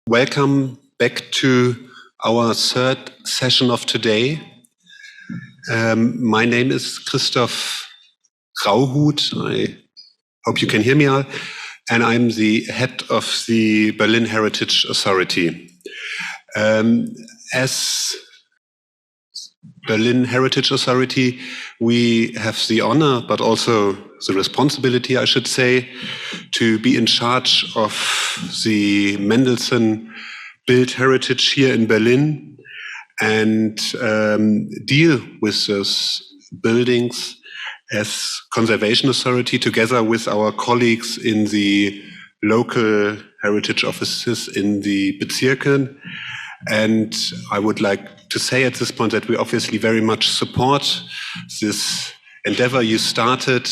Welcome back to our third session of today. My name is Christoph Rauhut. I hope you can hear me all. And I'm the head of the Berlin Heritage Authority. As Berlin Heritage Authority, we have the honor, but also the responsibility, I should say, to be in charge of the Mendelsohn built heritage here in Berlin and deal with those buildings as conservation authority together with our colleagues in the local heritage offices in the Bezirken. And I would like to say at this point that we obviously very much support this endeavor you started,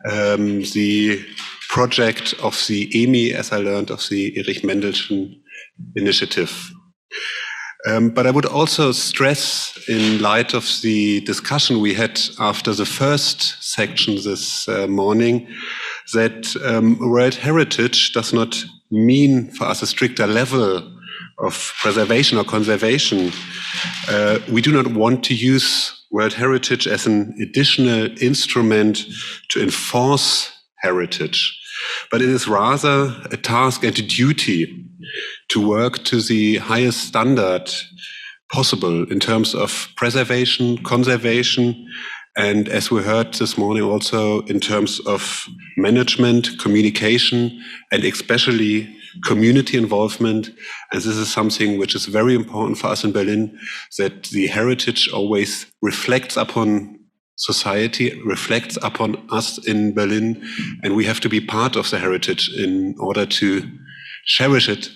the project of the EMI, as I learned, of the Erich Mendelsohn initiative. But I would also stress, in light of the discussion we had after the first section this morning, that World Heritage does not mean for us a stricter level of preservation or conservation. We do not want to use World Heritage as an additional instrument to enforce heritage, but it is rather a task and a duty to work to the highest standard possible in terms of preservation, conservation, and as we heard this morning also in terms of management, communication, and especially community involvement. And this is something which is very important for us in Berlin, that the heritage always reflects upon society, reflects upon us in Berlin, and we have to be part of the heritage in order to cherish it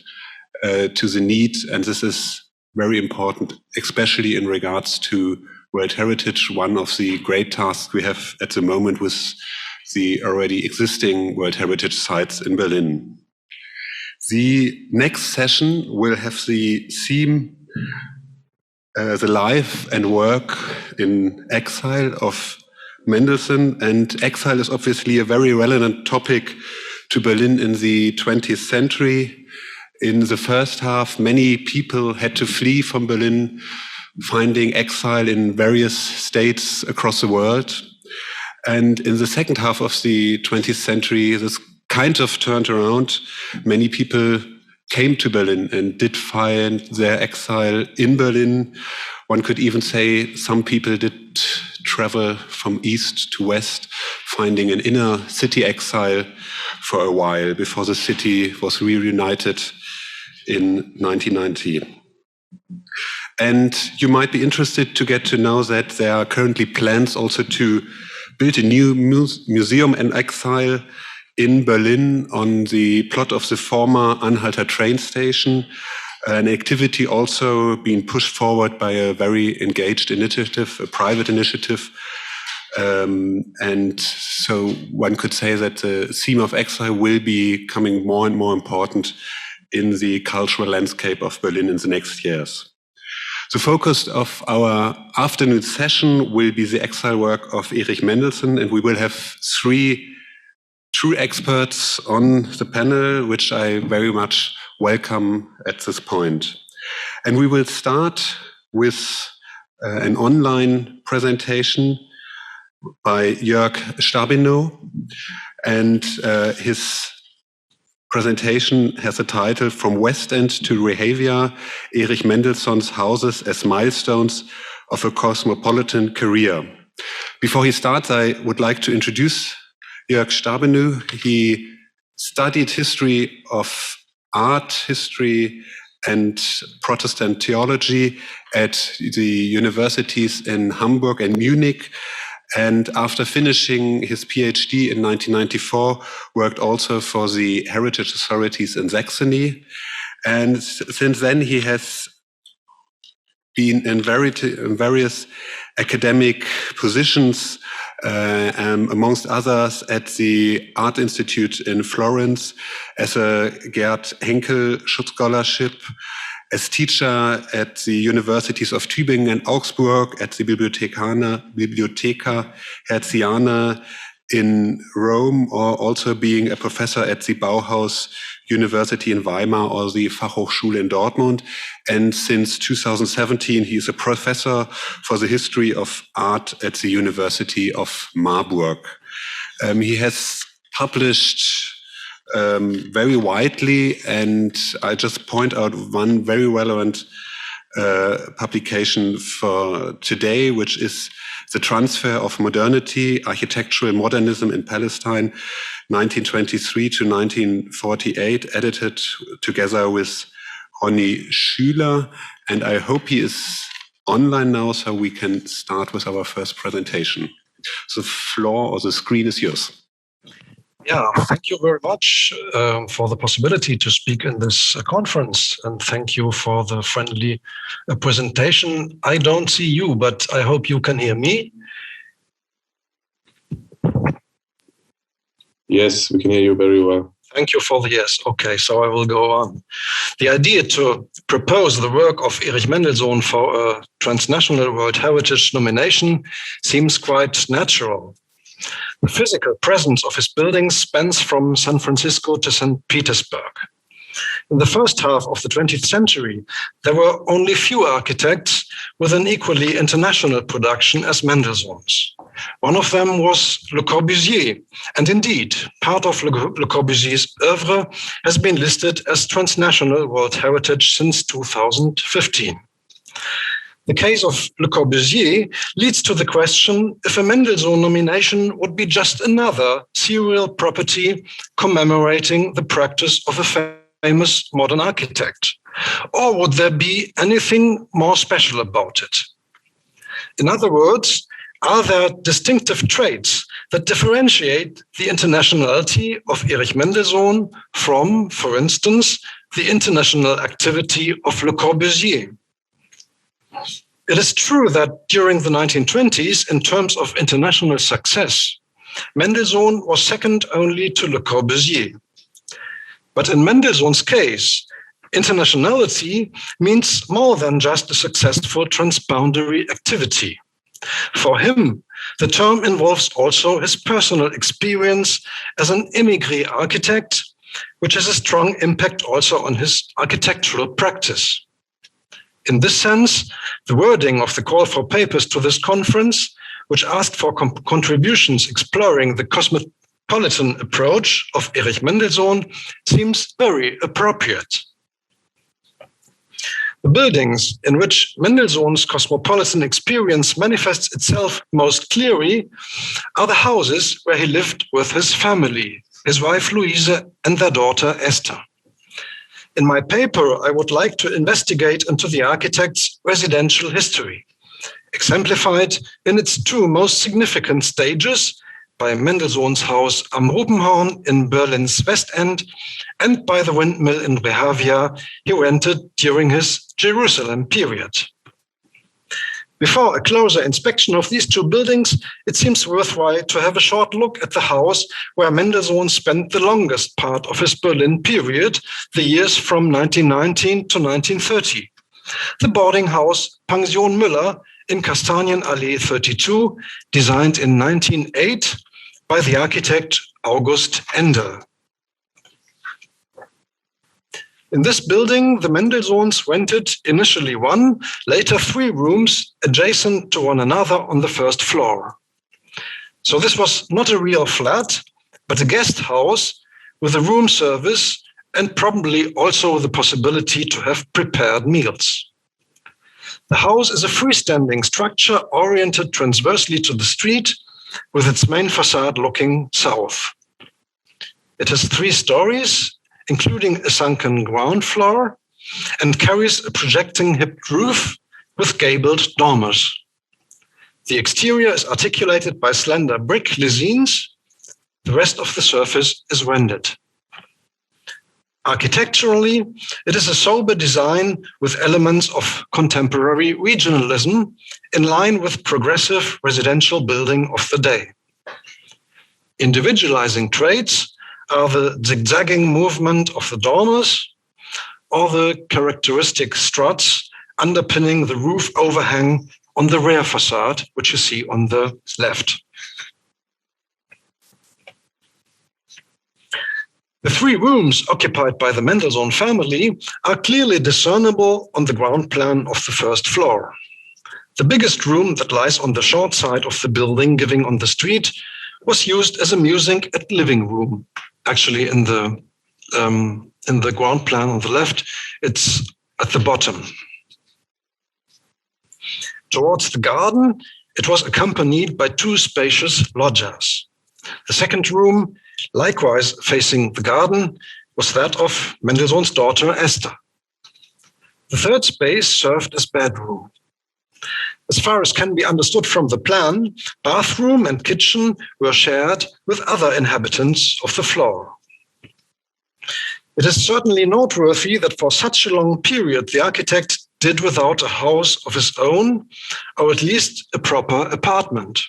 to the need. And this is very important, especially in regards to World Heritage, one of the great tasks we have at the moment with the already existing World Heritage sites in Berlin. The next session will have the theme, the life and work in exile of Mendelsohn. And exile is obviously a very relevant topic to Berlin in the 20th century. In the first half, many people had to flee from Berlin, finding exile in various states across the world. And in the second half of the 20th century, this kind of turned around. Many people came to Berlin and did find their exile in Berlin. One could even say some people did travel from east to west, finding an inner city exile for a while before the city was reunited in 1990. And you might be interested to get to know that there are currently plans also to build a new museum in exile in Berlin on the plot of the former Anhalter train station, an activity also being pushed forward by a very engaged initiative, a private initiative. And so one could say that the theme of exile will be becoming more and more important in the cultural landscape of Berlin in the next years. The focus of our afternoon session will be the exile work of Erich Mendelsohn, and we will have three true experts on the panel, which I very much welcome at this point. And we will start with an online presentation by Jörg Stabenow, and his presentation has a title, From Westend to Rahavia, Erich Mendelsohn's Houses as Milestones of a Cosmopolitan Career. Before he starts, I would like to introduce Jörg Stabenow. He studied history of art, history, and Protestant theology at the universities in Hamburg and Munich. And after finishing his PhD in 1994, worked also for the heritage authorities in Saxony. And since then, he has been in various academic positions, amongst others at the Art Institute in Florence as a Gerd Henkel Scholarship, as teacher at the universities of Tübingen and Augsburg, at the Bibliotheca Hertziana in Rome or also being a professor at the Bauhaus University in Weimar or the Fachhochschule in Dortmund. And since 2017, he is a professor for the history of art at the University of Marburg. He has published very widely, and I just point out one very relevant publication for today, which is The Transfer of Modernity, Architectural Modernism in Palestine, 1923 to 1948, edited together with Ronny Schüler. And I hope he is online now so we can start with our first presentation. The floor or the screen is yours. Yeah, thank you very much for the possibility to speak in this conference, and thank you for the friendly presentation. I don't see you, but I hope you can hear me. Yes, we can hear you very well. Thank you for the yes. Okay, so I will go on. The idea to propose the work of Erich Mendelsohn for a transnational World Heritage nomination seems quite natural. The physical presence of his buildings spans from San Francisco to St. Petersburg. In the first half of the 20th century, there were only few architects with an equally international production as Mendelsohn's. One of them was Le Corbusier, and indeed, part of Le Corbusier's Oeuvre has been listed as transnational World Heritage since 2015. The case of Le Corbusier leads to the question if a Mendelsohn nomination would be just another serial property commemorating the practice of a famous modern architect, or would there be anything more special about it? In other words, are there distinctive traits that differentiate the internationality of Erich Mendelsohn from, for instance, the international activity of Le Corbusier? It is true that during the 1920s, in terms of international success, Mendelsohn was second only to Le Corbusier. But in Mendelsohn's case, internationality means more than just a successful transboundary activity. For him, the term involves also his personal experience as an émigré architect, which has a strong impact also on his architectural practice. In this sense, the wording of the call for papers to this conference, which asked for contributions exploring the cosmopolitan approach of Erich Mendelsohn, seems very appropriate. The buildings in which Mendelsohn's cosmopolitan experience manifests itself most clearly are the houses where he lived with his family, his wife Louise and their daughter Esther. In my paper, I would like to investigate into the architect's residential history, exemplified in its two most significant stages by Mendelsohn's house Am Rubenhorn in Berlin's Westend and by the windmill in Rahavia he rented during his Jerusalem period. Before a closer inspection of these two buildings, it seems worthwhile to have a short look at the house where Mendelsohn spent the longest part of his Berlin period, the years from 1919 to 1930. The boarding house Pension Müller in Kastanienallee 32, designed in 1908 by the architect August Endel. In this building, the Mendelsohns rented initially one, later three rooms adjacent to one another on the first floor. So this was not a real flat, but a guest house with a room service and probably also the possibility to have prepared meals. The house is a freestanding structure oriented transversely to the street with its main facade looking south. It has 3 stories, including a sunken ground floor, and carries a projecting hipped roof with gabled dormers. The exterior is articulated by slender brick lizines. The rest of the surface is rendered. Architecturally, it is a sober design with elements of contemporary regionalism in line with progressive residential building of the day. Individualizing traits are the zigzagging movement of the dormers or the characteristic struts underpinning the roof overhang on the rear facade, which you see on the left. The 3 rooms occupied by the Mendelsohn family are clearly discernible on the ground plan of the first floor. The biggest room that lies on the short side of the building giving on the street was used as a music and living room. Actually, in the ground plan on the left, it's at the bottom. Towards the garden, it was accompanied by 2 spacious loggias. The second room, likewise facing the garden, was that of Mendelssohn's daughter Esther. The third space served as bedroom. As far as can be understood from the plan, bathroom and kitchen were shared with other inhabitants of the floor. It is certainly noteworthy that for such a long period the architect did without a house of his own, or at least a proper apartment.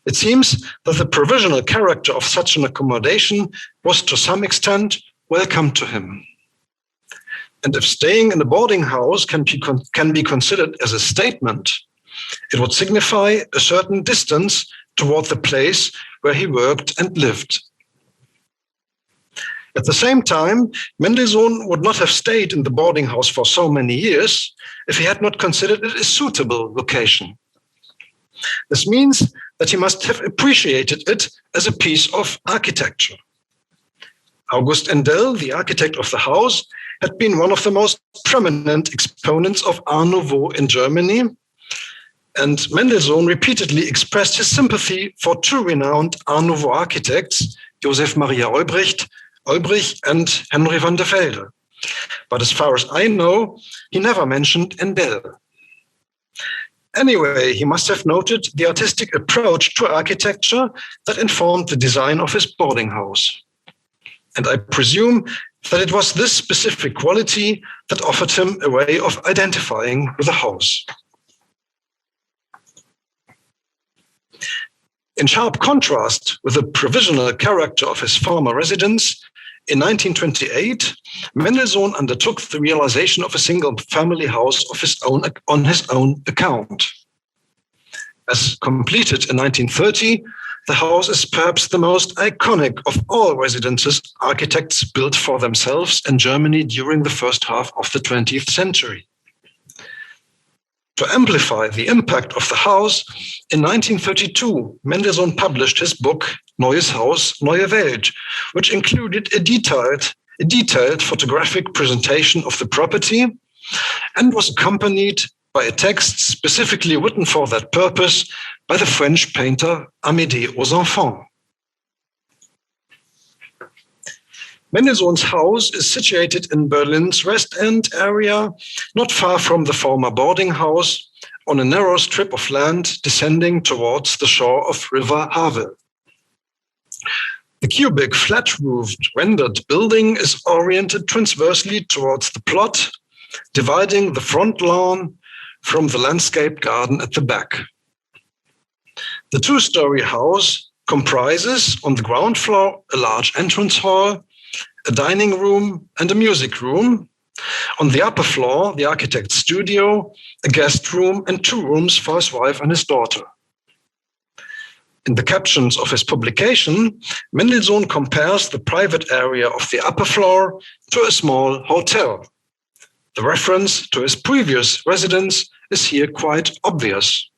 It seems that the provisional character of such an accommodation was to some extent welcome to him. And if staying in a boarding house can be considered as a statement, it would signify a certain distance toward the place where he worked and lived. At the same time, Mendelssohn would not have stayed in the boarding house for so many years if he had not considered it a suitable location. This means that he must have appreciated it as a piece of architecture. August Endel, the architect of the house, had been one of the most prominent exponents of Art Nouveau in Germany, and Mendelssohn repeatedly expressed his sympathy for 2 renowned Art Nouveau architects, Joseph Maria Olbrich and Henry van der Velde. But as far as I know, he never mentioned Endel. Anyway, he must have noted the artistic approach to architecture that informed the design of his boarding house. And I presume that it was this specific quality that offered him a way of identifying with the house. In sharp contrast with the provisional character of his former residence, in 1928, Mendelssohn undertook the realization of a single-family house of his own on his own account. As completed in 1930, the house is perhaps the most iconic of all residences architects built for themselves in Germany during the first half of the 20th century. To amplify the impact of the house, in 1932, Mendelssohn published his book Neues Haus, Neue Welt, which included a detailed photographic presentation of the property and was accompanied by a text specifically written for that purpose by the French painter Amédée aux Enfants. Mendelssohn's house is situated in Berlin's Westend area, not far from the former boarding house, on a narrow strip of land descending towards the shore of River Havel. The cubic, flat-roofed, rendered building is oriented transversely towards the plot, dividing the front lawn from the landscape garden at the back. The 2-story house comprises, on the ground floor, a large entrance hall, a dining room, and a music room. On the upper floor, the architect's studio, a guest room, and 2 rooms for his wife and his daughter. In the captions of his publication, Mendelssohn compares the private area of the upper floor to a small hotel. The reference to his previous residence is here quite obvious.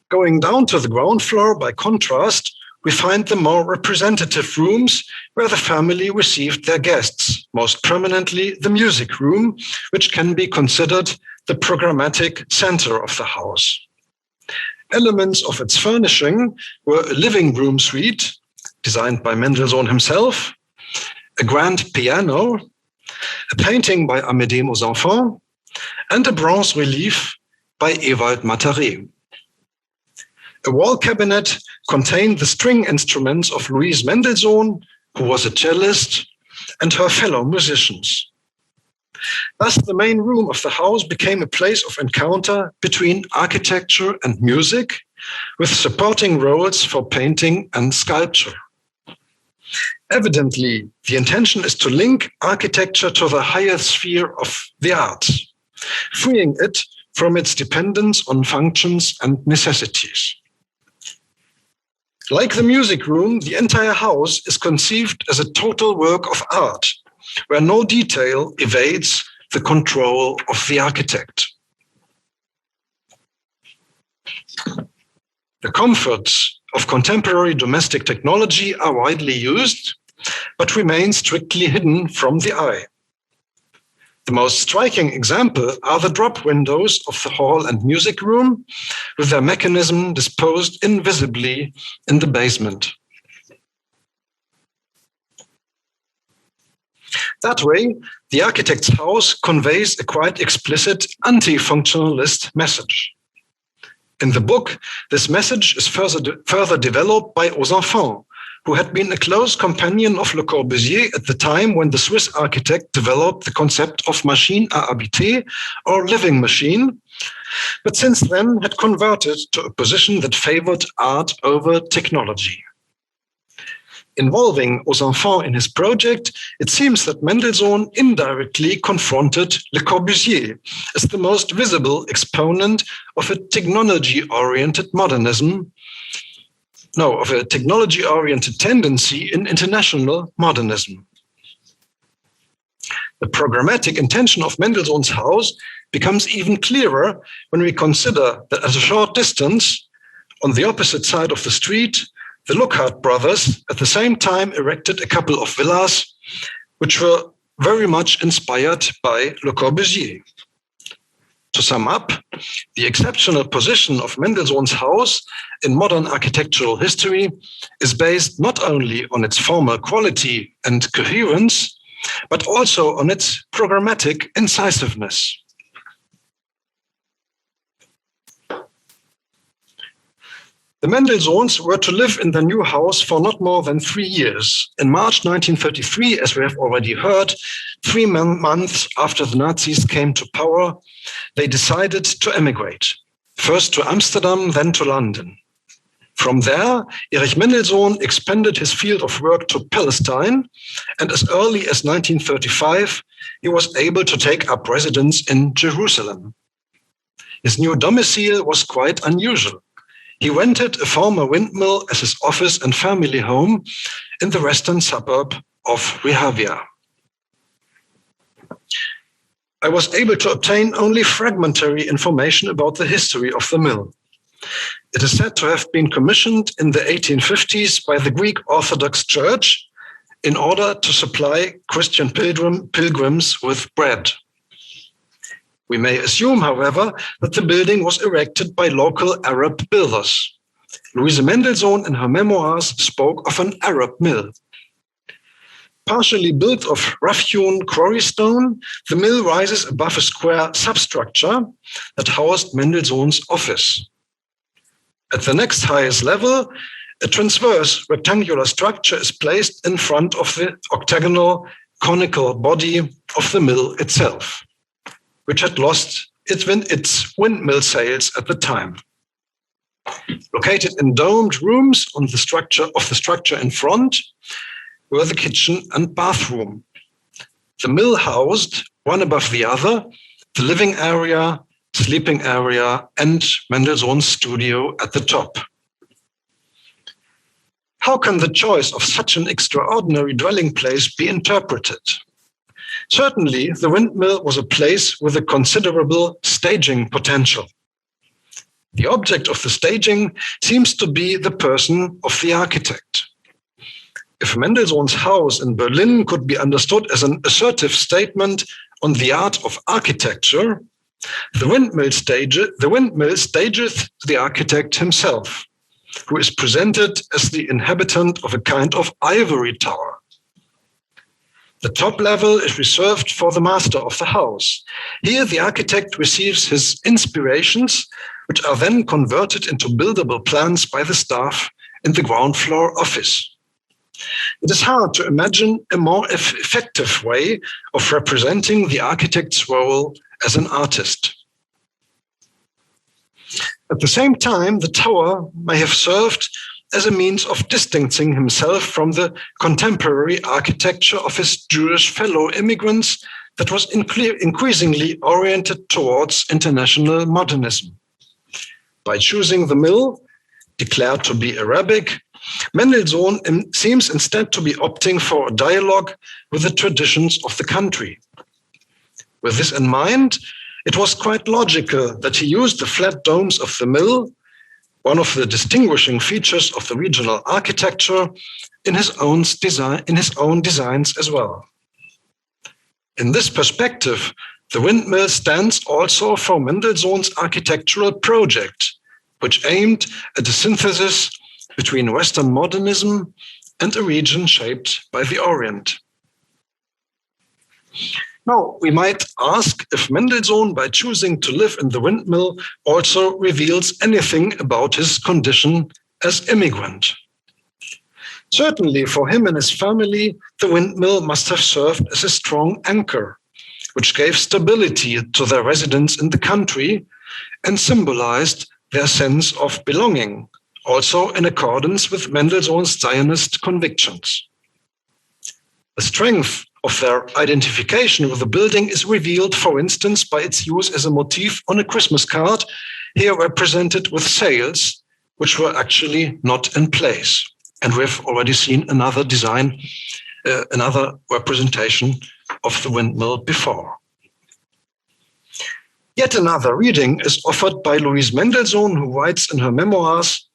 Going down to the ground floor, by contrast, we find the more representative rooms where the family received their guests, most prominently the music room, which can be considered the programmatic center of the house. Elements of its furnishing were a living room suite, designed by Mendelssohn himself, a grand piano, a painting by Amédée aux Enfants, and a bronze relief by Ewald Mataré. A wall cabinet contained the string instruments of Louise Mendelssohn, who was a cellist, and her fellow musicians. Thus, the main room of the house became a place of encounter between architecture and music, with supporting roles for painting and sculpture. Evidently, the intention is to link architecture to the higher sphere of the arts, freeing it from its dependence on functions and necessities. Like the music room, the entire house is conceived as a total work of art, where no detail evades the control of the architect. The comforts of contemporary domestic technology are widely used, but remain strictly hidden from the eye. The most striking example are the drop windows of the hall and music room, with their mechanism disposed invisibly in the basement. That way, the architect's house conveys a quite explicit anti-functionalist message. In the book, this message is further developed by aux Enfants, who had been a close companion of Le Corbusier at the time when the Swiss architect developed the concept of machine à habiter, or living machine, but since then had converted to a position that favored art over technology. Involving aux Enfants in his project, it seems that Mendelsohn indirectly confronted Le Corbusier as the most visible exponent of a technology-oriented modernism, of a technology-oriented tendency in international modernism. The programmatic intention of Mendelsohn's house becomes even clearer when we consider that at a short distance, on the opposite side of the street, the Lockhart brothers at the same time erected a couple of villas, which were very much inspired by Le Corbusier. To sum up, the exceptional position of Mendelsohn's house in modern architectural history is based not only on its formal quality and coherence, but also on its programmatic incisiveness. The Mendelsohns were to live in their new house for not more than 3 years. In March 1933, as we have already heard, 3 months after the Nazis came to power, they decided to emigrate, first to Amsterdam, then to London. From there, Erich Mendelsohn expanded his field of work to Palestine, and as early as 1935, he was able to take up residence in Jerusalem. His new domicile was quite unusual. He rented a former windmill as his office and family home in the western suburb of Rahavia. I was able to obtain only fragmentary information about the history of the mill. It is said to have been commissioned in the 1850s by the Greek Orthodox Church in order to supply Christian pilgrims with bread. We may assume, however, that the building was erected by local Arab builders. Louise Mendelsohn in her memoirs spoke of an Arab mill. Partially built of rough-hewn quarry stone, the mill rises above a square substructure that housed Mendelsohn's office. At the next highest level, a transverse rectangular structure is placed in front of the octagonal conical body of the mill itself, which had lost its windmill sails at the time. Located in domed rooms on the structure in front were the kitchen and bathroom. The mill housed, one above the other, the living area, sleeping area, and Mendelsohn's studio at the top. How can the choice of such an extraordinary dwelling place be interpreted? Certainly, the windmill was a place with a considerable staging potential. The object of the staging seems to be the person of the architect. If Mendelsohn's house in Berlin could be understood as an assertive statement on the art of architecture, the windmill stages the architect himself, who is presented as the inhabitant of a kind of ivory tower. The top level is reserved for the master of the house. Here, the architect receives his inspirations, which are then converted into buildable plans by the staff in the ground floor office. It is hard to imagine a more effective way of representing the architect's role as an artist. At the same time, the tower may have served as a means of distancing himself from the contemporary architecture of his Jewish fellow immigrants that was increasingly oriented towards international modernism. By choosing the mill, declared to be Arabic, Mendelsohn seems instead to be opting for a dialogue with the traditions of the country. With this in mind, it was quite logical that he used the flat domes of the mill, one of the distinguishing features of the regional architecture, in his own designs as well. In this perspective, the windmill stands also for Mendelsohn's architectural project, which aimed at a synthesis between Western modernism and a region shaped by the Orient. Now, we might ask if Mendelsohn, by choosing to live in the windmill, also reveals anything about his condition as immigrant. Certainly, for him and his family, the windmill must have served as a strong anchor, which gave stability to their residence in the country and symbolized their sense of belonging, also in accordance with Mendelssohn's Zionist convictions. The strength of their identification with the building is revealed, for instance, by its use as a motif on a Christmas card, here represented with sails, which were actually not in place. And we've already seen another design, another representation of the windmill before. Yet another reading is offered by Louise Mendelsohn, who writes in her memoirs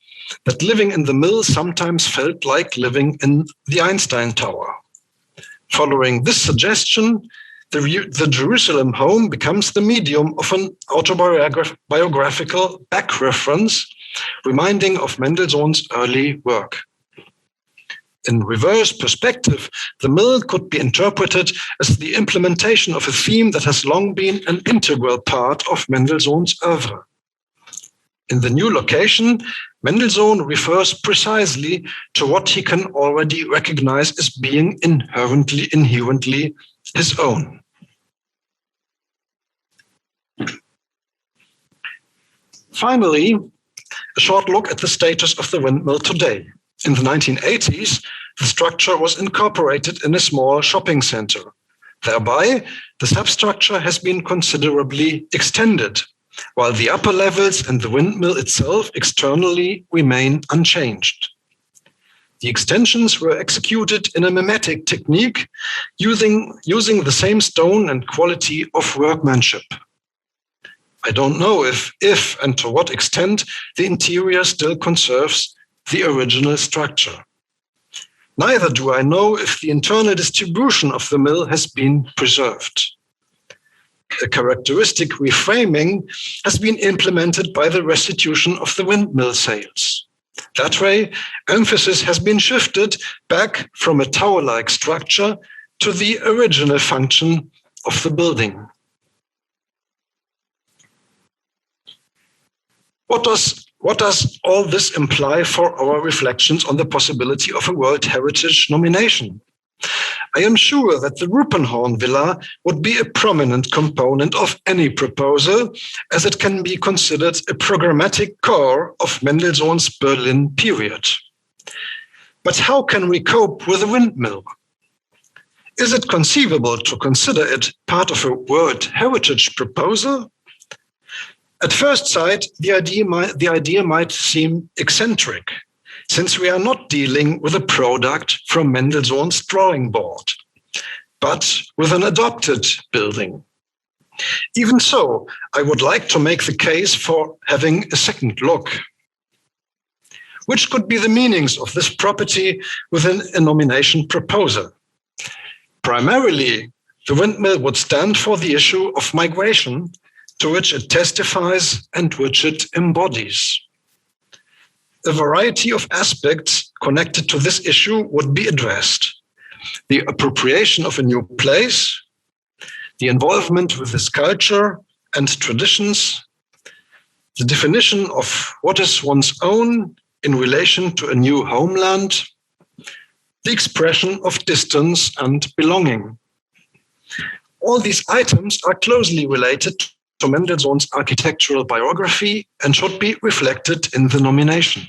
that living in the mill sometimes felt like living in the Einstein Tower. Following this suggestion, the Jerusalem home becomes the medium of an autobiographical back reference, reminding of Mendelssohn's early work. In reverse perspective, the mill could be interpreted as the implementation of a theme that has long been an integral part of Mendelssohn's oeuvre. In the new location, Mendelssohn refers precisely to what he can already recognize as being inherently his own. Finally, a short look at the status of the windmill today. In the 1980s, the structure was incorporated in a small shopping center. Thereby, the substructure has been considerably extended, while the upper levels and the windmill itself externally remain unchanged. The extensions were executed in a mimetic technique using the same stone and quality of workmanship. I don't know if and to what extent the interior still conserves the original structure. Neither do I know if the internal distribution of the mill has been preserved. A characteristic reframing has been implemented by the restitution of the windmill sails. That way, emphasis has been shifted back from a tower-like structure to the original function of the building. What does all this imply for our reflections on the possibility of a World Heritage nomination? I am sure that the Rupenhorn Villa would be a prominent component of any proposal, as it can be considered a programmatic core of Mendelssohn's Berlin period. But how can we cope with a windmill? Is it conceivable to consider it part of a World Heritage proposal? At first sight, the idea might seem eccentric, since we are not dealing with a product from Mendelssohn's drawing board, but with an adopted building. Even so, I would like to make the case for having a second look. Which could be the meanings of this property within a nomination proposal? Primarily, the windmill would stand for the issue of migration, to which it testifies and which it embodies. A variety of aspects connected to this issue would be addressed. The appropriation of a new place, the involvement with its culture and traditions, the definition of what is one's own in relation to a new homeland, the expression of distance and belonging. All these items are closely related to Mendelssohn's architectural biography and should be reflected in the nomination.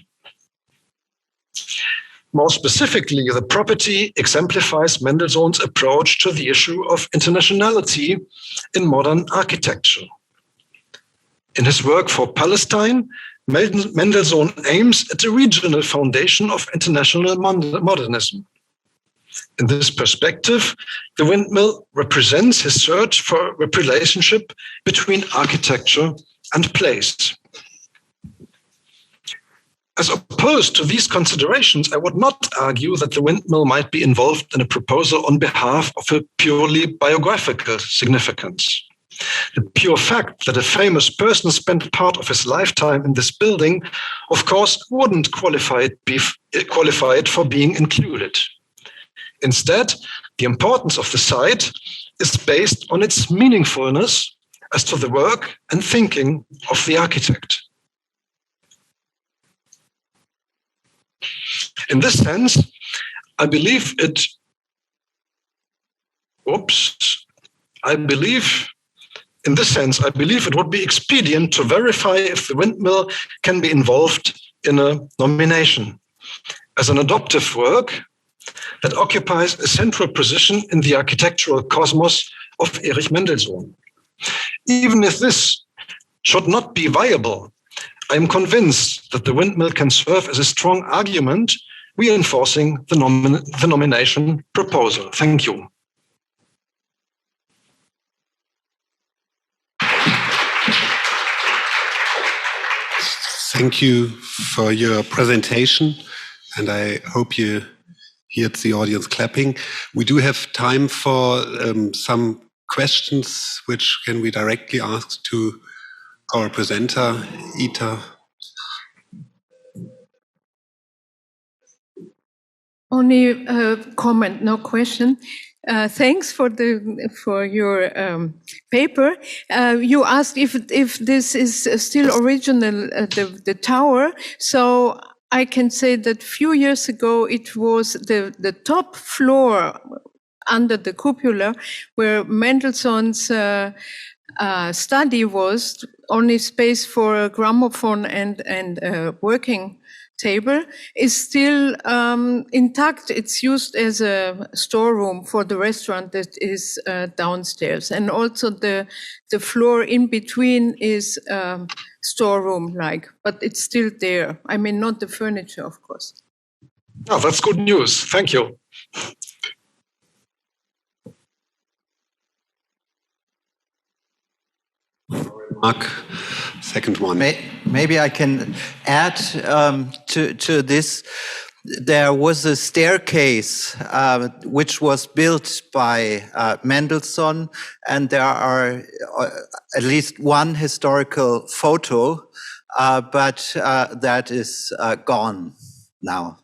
More specifically, the property exemplifies Mendelssohn's approach to the issue of internationality in modern architecture. In his work for Palestine, Mendelsohn aims at a regional foundation of international modernism. In this perspective, the windmill represents his search for a relationship between architecture and place. As opposed to these considerations, I would not argue that the windmill might be involved in a proposal on behalf of a purely biographical significance. The pure fact that a famous person spent part of his lifetime in this building, of course, wouldn't qualify it for being included. Instead, the importance of the site is based on its meaningfulness as to the work and thinking of the architect. In this sense, I believe it would be expedient to verify if the windmill can be involved in a nomination as an adoptive work that occupies a central position in the architectural cosmos of Erich Mendelsohn. Even if this should not be viable, I am convinced that the windmill can serve as a strong argument reinforcing the nomination proposal. Thank you. Thank you for your presentation, and I hope you heard the audience clapping. We do have time for some questions which can be directly asked to our presenter, Ita. Only a comment, no question. Thanks for your paper. You asked if this is still original, the tower. So I can say that a few years ago it was the top floor under the cupola where Mendelssohn's study was, only space for a gramophone and a working table, is still intact. It's used as a storeroom for the restaurant that is downstairs. And also the floor in between is storeroom-like, but it's still there. I mean, not the furniture, of course. Oh, that's good news. Thank you. Mark, second one. Maybe I can add to this. There was a staircase which was built by Mendelssohn, and there are at least one historical photo, but that is gone now.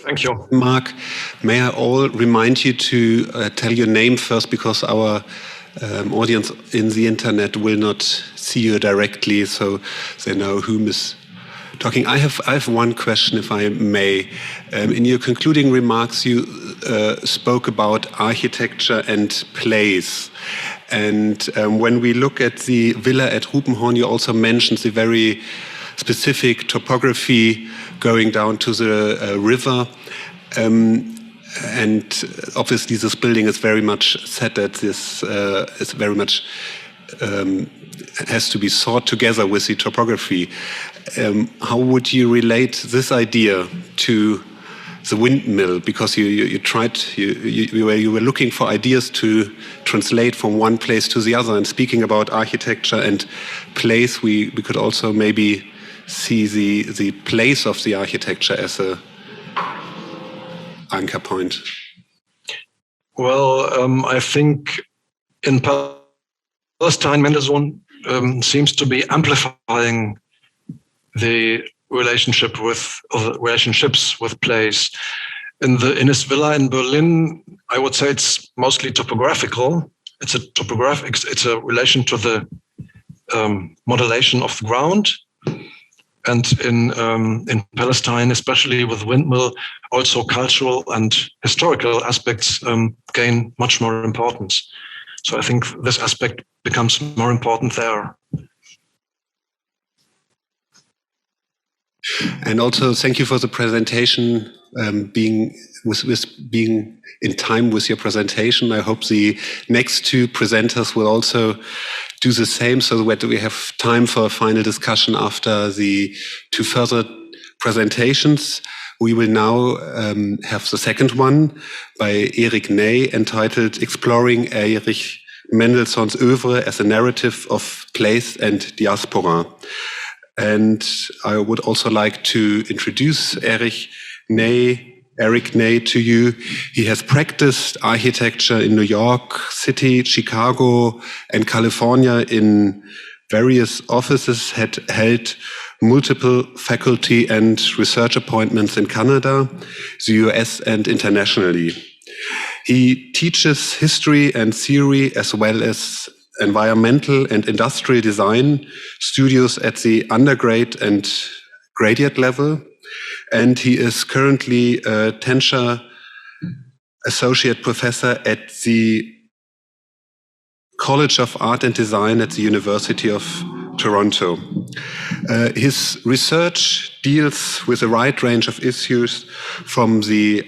Thank you. Mark, may I all remind you to tell your name first, because our audience in the internet will not see you directly, so they know whom is talking. I have one question, if I may. In your concluding remarks, you spoke about architecture and place. And when we look at the villa at Rupenhorn, you also mentioned the very specific topography going down to the river. And obviously, this building is very much set at this, is very much has to be thought together with the topography. How would you relate this idea to the windmill? Because you tried, you were looking for ideas to translate from one place to the other. And speaking about architecture and place, we could also maybe see the place of the architecture as a anchor point. Well, I think in Palestine, Mendelsohn seems to be amplifying the relationships with place. In his villa in Berlin, I would say it's mostly topographical. It's a relation to the modulation of the ground. And in Palestine, especially with windmill, also cultural and historical aspects gain much more importance. So I think this aspect becomes more important there. And also, thank you for the presentation, being in time with your presentation. I hope the next two presenters will also do the same so that we have time for a final discussion after the two further presentations. We will now have the second one by Erich Ney, entitled Exploring Erich Mendelsohn's Oeuvre as a Narrative of Place and Diaspora. And I would also like to introduce Erich Ney to you. He has practiced architecture in New York City, Chicago, and California in various offices, had held multiple faculty and research appointments in Canada, the US, and internationally. He teaches history and theory as well as environmental and industrial design studios at the undergrad and graduate level. And he is currently a Tenure Associate Professor at the College of Art and Design at the University of Toronto. His research deals with a wide range of issues, from the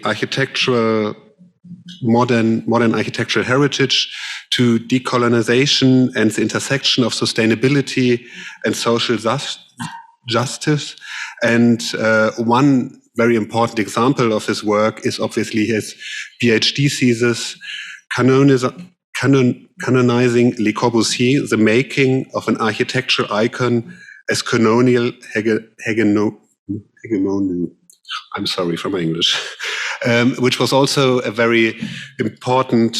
modern architectural heritage to decolonization and the intersection of sustainability and social justice. And one very important example of his work is obviously his PhD thesis, Canonizing Le Corbusier, the Making of an Architectural Icon as Colonial Hegemony. I'm sorry for my English. Which was also a very important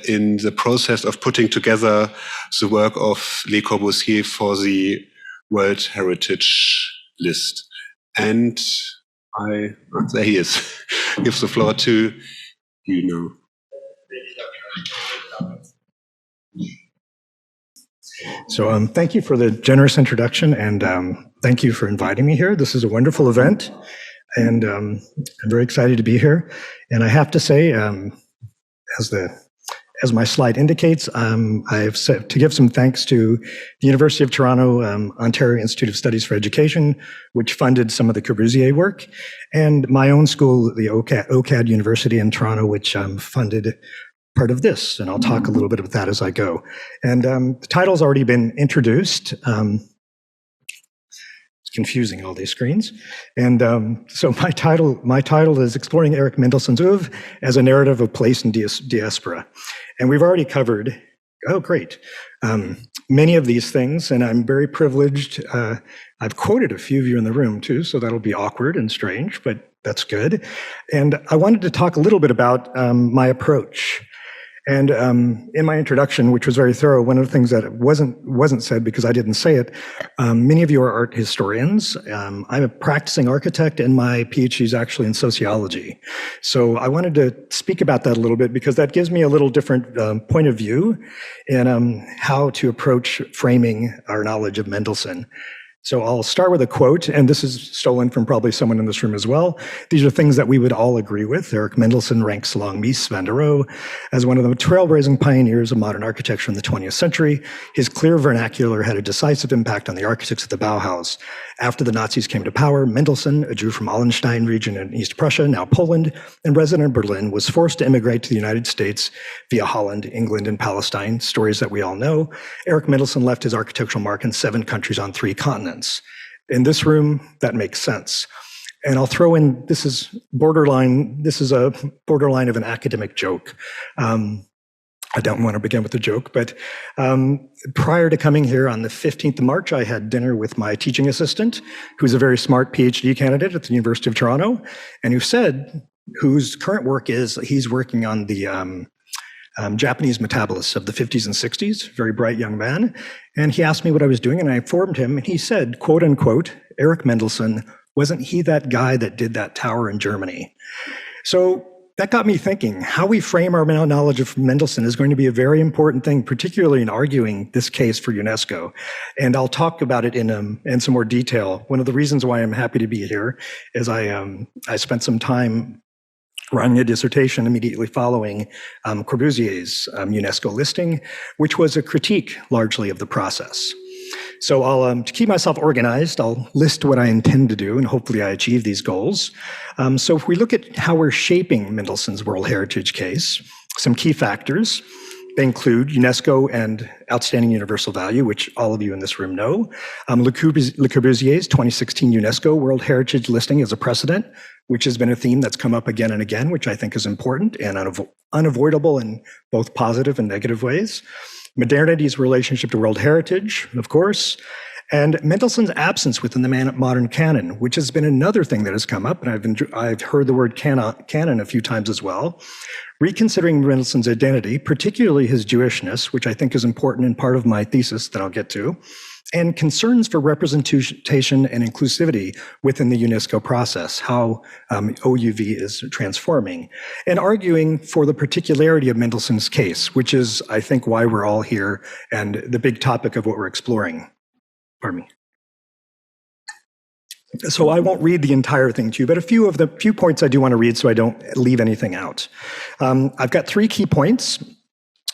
in the process of putting together the work of Le Corbusier for the World Heritage List. And there he is. Give the floor to you now. So thank you for the generous introduction, and thank you for inviting me here. This is a wonderful event, and I'm very excited to be here. And I have to say, as my slide indicates, I've set to give some thanks to the University of Toronto, Ontario Institute of Studies for Education, which funded some of the Corbusier work, and my own school, the OCAD University in Toronto, which funded part of this, and I'll talk a little bit about that as I go. And the title's already been introduced. It's confusing, all these screens. And so my title is Exploring Erich Mendelsohn's Oeuvre as a Narrative of Place and Diaspora. And we've already covered, many of these things, and I'm very privileged. I've quoted a few of you in the room too, so that'll be awkward and strange, but that's good. And I wanted to talk a little bit about my approach. And in my introduction, which was very thorough, one of the things that wasn't said because I didn't say it, many of you are art historians. I'm a practicing architect, and my PhD is actually in sociology. So I wanted to speak about that a little bit because that gives me a little different point of view in how to approach framing our knowledge of Mendelssohn. So I'll start with a quote, and this is stolen from probably someone in this room as well. These are things that we would all agree with. Erich Mendelsohn ranks along Mies van der Rohe as one of the trailblazing pioneers of modern architecture in the 20th century. His clear vernacular had a decisive impact on the architects of the Bauhaus. After the Nazis came to power, Mendelssohn, a Jew from Allenstein region in East Prussia, now Poland, and resident in Berlin, was forced to immigrate to the United States via Holland, England, and Palestine, stories that we all know. Erich Mendelsohn left his architectural mark in 7 countries on 3 continents. In this room, that makes sense. And I'll throw in, this is a borderline of an academic joke. I don't want to begin with a joke, but prior to coming here on the 15th of March, I had dinner with my teaching assistant, who's a very smart PhD candidate at the University of Toronto, and whose current work is, he's working on the Japanese metabolists of the 50s and 60s, very bright young man. And he asked me what I was doing, and I informed him, and he said, quote unquote, Erich Mendelsohn, wasn't he that guy that did that tower in Germany? So that got me thinking, how we frame our knowledge of Mendelssohn is going to be a very important thing, particularly in arguing this case for UNESCO. And I'll talk about it in some more detail. One of the reasons why I'm happy to be here is I spent some time writing a dissertation immediately following Corbusier's UNESCO listing, which was a critique largely of the process. So I'll, to keep myself organized, I'll list what I intend to do, and hopefully I achieve these goals. So if we look at how we're shaping Mendelssohn's World Heritage case, some key factors. They include UNESCO and Outstanding Universal Value, which all of you in this room know. Le Corbusier's 2016 UNESCO World Heritage listing is a precedent, which has been a theme that's come up again and again, which I think is important and unavoidable in both positive and negative ways. Modernity's relationship to world heritage, of course, and Mendelssohn's absence within the modern canon, which has been another thing that has come up, and I've heard the word canon a few times as well. Reconsidering Mendelssohn's identity, particularly his Jewishness, which I think is important and part of my thesis that I'll get to, and concerns for representation and inclusivity within the UNESCO process, how OUV is transforming, and arguing for the particularity of Mendelssohn's case, which is, I think, why we're all here and the big topic of what we're exploring. Pardon me. So I won't read the entire thing to you, but a few points I do want to read so I don't leave anything out. I've got 3 key points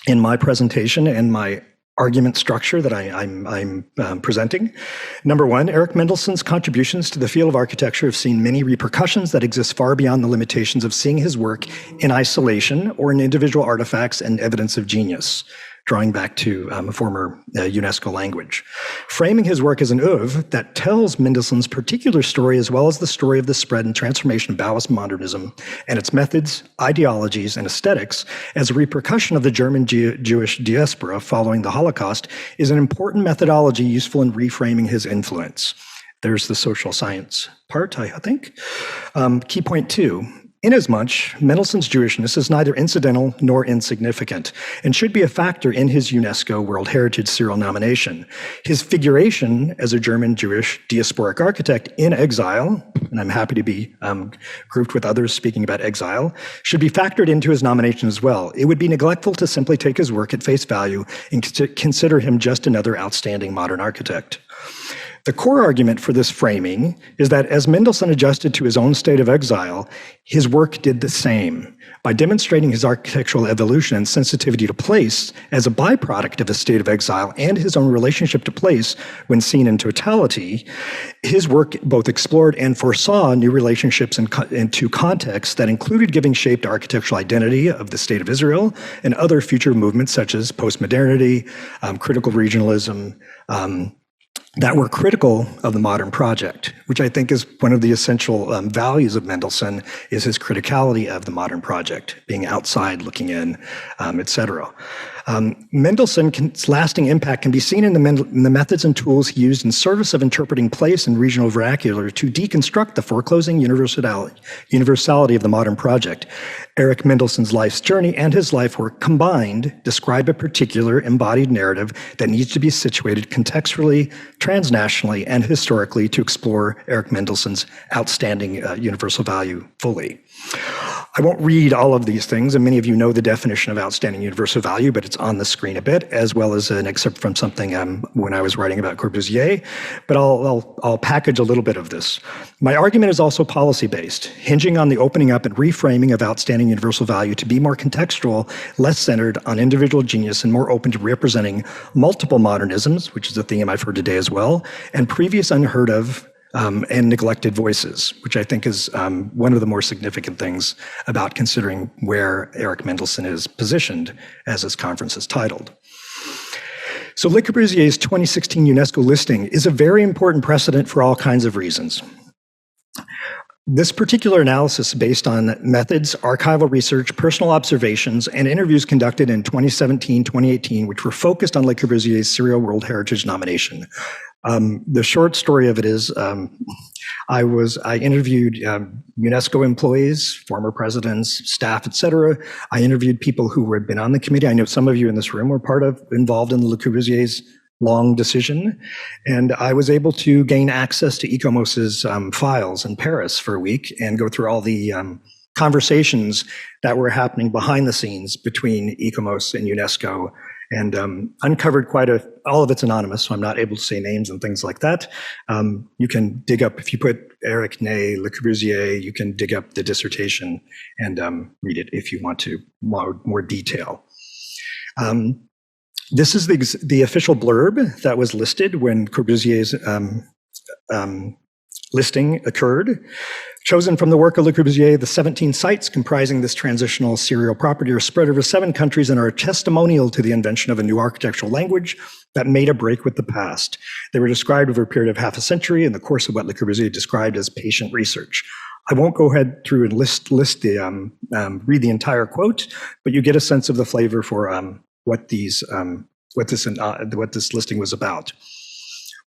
in my presentation and my argument structure that I'm presenting. Number 1, Erich Mendelsohn's contributions to the field of architecture have seen many repercussions that exist far beyond the limitations of seeing his work in isolation or in individual artifacts and evidence of genius, drawing back to a former UNESCO language. Framing his work as an oeuvre that tells Mendelssohn's particular story as well as the story of the spread and transformation of Bauhaus modernism and its methods, ideologies, and aesthetics as a repercussion of the German Jewish diaspora following the Holocaust is an important methodology useful in reframing his influence. There's the social science part, I think. Key point 2. Inasmuch, Mendelssohn's Jewishness is neither incidental nor insignificant and should be a factor in his UNESCO World Heritage serial nomination. His figuration as a German Jewish diasporic architect in exile, and I'm happy to be grouped with others speaking about exile, should be factored into his nomination as well. It would be neglectful to simply take his work at face value and to consider him just another outstanding modern architect. The core argument for this framing is that as Mendelssohn adjusted to his own state of exile, his work did the same. By demonstrating his architectural evolution and sensitivity to place as a byproduct of a state of exile and his own relationship to place when seen in totality, his work both explored and foresaw new relationships into contexts that included giving shape to architectural identity of the State of Israel and other future movements such as postmodernity, critical regionalism, that were critical of the modern project, which I think is one of the essential values of Mendelssohn, is his criticality of the modern project, being outside, looking in, etc. Mendelssohn's lasting impact can be seen in the methods and tools he used in service of interpreting place and regional vernacular to deconstruct the foreclosing universality of the modern project. Erich Mendelsohn's life's journey and his life work combined describe a particular embodied narrative that needs to be situated contextually, transnationally, and historically to explore Erich Mendelsohn's outstanding universal value fully. I won't read all of these things, and many of you know the definition of outstanding universal value, but it's on the screen a bit, as well as an excerpt from something when I was writing about Corbusier, but I'll package a little bit of this. My argument is also policy-based, hinging on the opening up and reframing of outstanding universal value to be more contextual, less centered on individual genius, and more open to representing multiple modernisms, which is a theme I've heard today as well, and previous unheard of and neglected voices, which I think is one of the more significant things about considering where Erich Mendelsohn is positioned as this conference is titled. So Le Corbusier's 2016 UNESCO listing is a very important precedent for all kinds of reasons. This particular analysis based on methods, archival research, personal observations, and interviews conducted in 2017, 2018, which were focused on Le Corbusier's serial World Heritage nomination. The short story of it is I interviewed UNESCO employees, former presidents, staff, etc. I interviewed people who had been on the committee. I know some of you in this room were involved in Le Corbusier's long decision, and I was able to gain access to ICOMOS's files in Paris for a week and go through all the conversations that were happening behind the scenes between ICOMOS and UNESCO, and uncovered all of it's anonymous, so I'm not able to say names and things like that. You can dig up, if you put Eric Ney, Le Corbusier, you can dig up the dissertation and read it if you want to, more detail. This is the official blurb that was listed when Corbusier's listing occurred. Chosen from the work of Le Corbusier, the 17 sites comprising this transitional serial property are spread over 7 countries and are a testimonial to the invention of a new architectural language that made a break with the past. They were described over a period of half a century in the course of what Le Corbusier described as patient research. I won't go ahead through and read the entire quote, but you get a sense of the flavor for what this listing was about.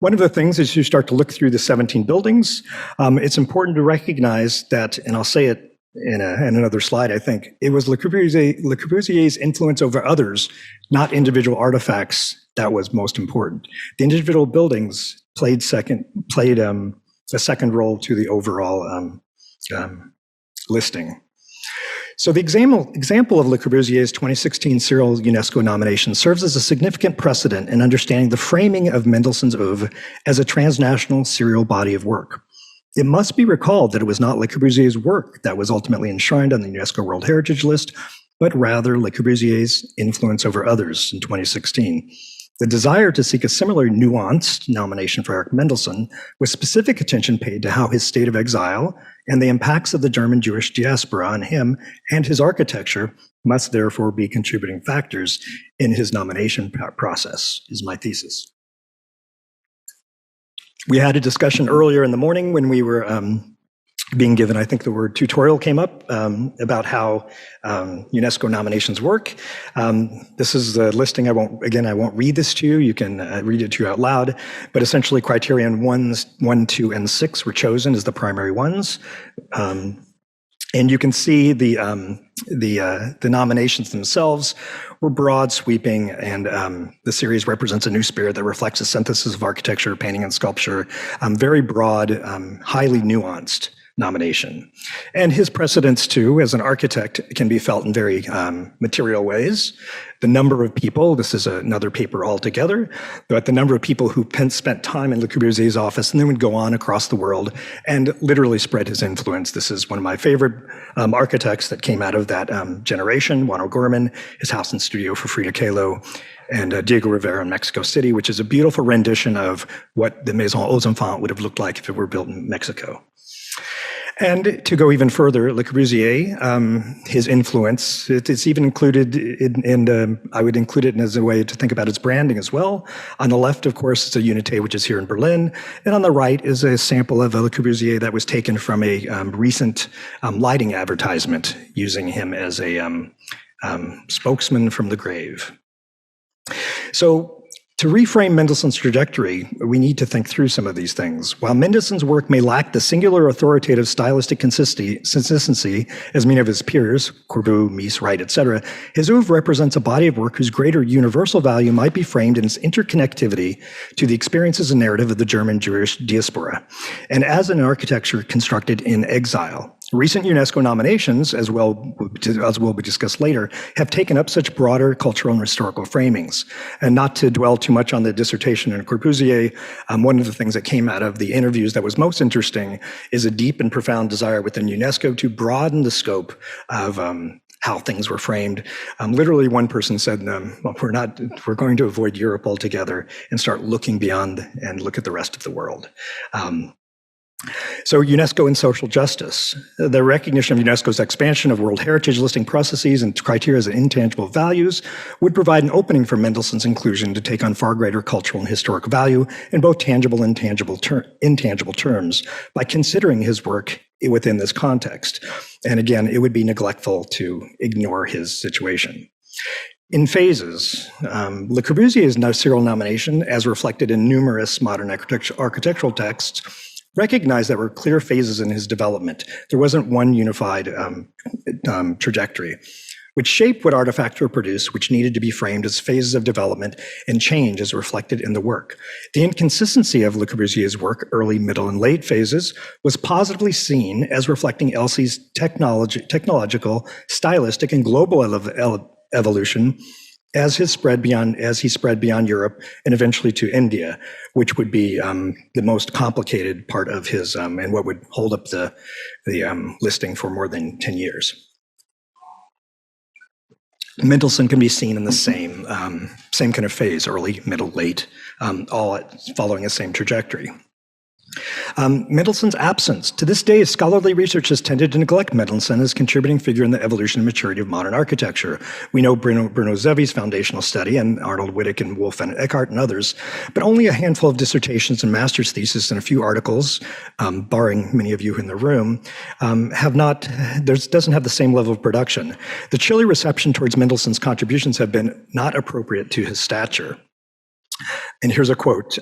One of the things as you start to look through the 17 buildings, it's important to recognize that, and I'll say it in another slide, I think, it was Le Corbusier's influence over others, not individual artifacts, that was most important. The individual buildings played a second role to the overall listing. So the example of Le Corbusier's 2016 serial UNESCO nomination serves as a significant precedent in understanding the framing of Mendelssohn's Oeuvre as a transnational serial body of work. It must be recalled that it was not Le Corbusier's work that was ultimately enshrined on the UNESCO World Heritage List, but rather Le Corbusier's influence over others in 2016. The desire to seek a similar nuanced nomination for Erich Mendelsohn, with specific attention paid to how his state of exile and the impacts of the German Jewish diaspora on him and his architecture must therefore be contributing factors in his nomination process, is my thesis. We had a discussion earlier in the morning when we were being given, I think the word tutorial came up, about how UNESCO nominations work. This is the listing. I won't read this to you. You can read it to you out loud. But essentially, criterion 1, 2, and 6 were chosen as the primary ones. And you can see the nominations themselves were broad, sweeping, and the series represents a new spirit that reflects a synthesis of architecture, painting, and sculpture. Very broad, highly nuanced nomination. And his precedence, too, as an architect, can be felt in very material ways. The number of people, this is another paper altogether, but the number of people who spent time in Le Corbusier's office and then would go on across the world and literally spread his influence. This is one of my favorite architects that came out of that generation, Juan O'Gorman, his house and studio for Frida Kahlo, and Diego Rivera in Mexico City, which is a beautiful rendition of what the Maison aux Enfants would have looked like if it were built in Mexico. And to go even further, Le Corbusier, his influence, it's even included I would include it as a way to think about its branding as well. On the left, of course, it's a Unité, which is here in Berlin. And on the right is a sample of Le Corbusier that was taken from a recent lighting advertisement using him as a spokesman from the grave. So, to reframe Mendelssohn's trajectory, we need to think through some of these things. While Mendelssohn's work may lack the singular authoritative stylistic consistency as many of his peers, Corbu, Mies, Wright, etc., his oeuvre represents a body of work whose greater universal value might be framed in its interconnectivity to the experiences and narrative of the German Jewish diaspora, and as an architecture constructed in exile. Recent UNESCO nominations, as will be discussed later, have taken up such broader cultural and historical framings. And not to dwell too much on the dissertation in Corbusier, one of the things that came out of the interviews that was most interesting is a deep and profound desire within UNESCO to broaden the scope of how things were framed. Literally, one person said, well, we're going to avoid Europe altogether and start looking beyond and look at the rest of the world. So UNESCO and social justice. The recognition of UNESCO's expansion of World Heritage listing processes and criteria as intangible values would provide an opening for Mendelssohn's inclusion to take on far greater cultural and historic value in both tangible and intangible terms by considering his work within this context. And again, it would be neglectful to ignore his situation. In phases, Le Corbusier's serial nomination, as reflected in numerous modern architectural texts, recognized that there were clear phases in his development. There wasn't one unified trajectory, which shaped what artifacts were produced, which needed to be framed as phases of development and change as reflected in the work. The inconsistency of Le Corbusier's work, early, middle, and late phases, was positively seen as reflecting Elsie's technological, stylistic, and global evolution as he spread beyond Europe and eventually to India, which would be the most complicated part of his and what would hold up the listing for more than 10 years. Mendelssohn can be seen in the same kind of phase, early, middle, late, all following the same trajectory. Mendelssohn's absence. To this day, scholarly research has tended to neglect Mendelssohn as a contributing figure in the evolution and maturity of modern architecture. We know Bruno Zevi's foundational study and Arnold Wittig and Wolf and Eckhart and others, but only a handful of dissertations and master's theses and a few articles, barring many of you in the room, doesn't have the same level of production. The chilly reception towards Mendelssohn's contributions have been not appropriate to his stature. And here's a quote.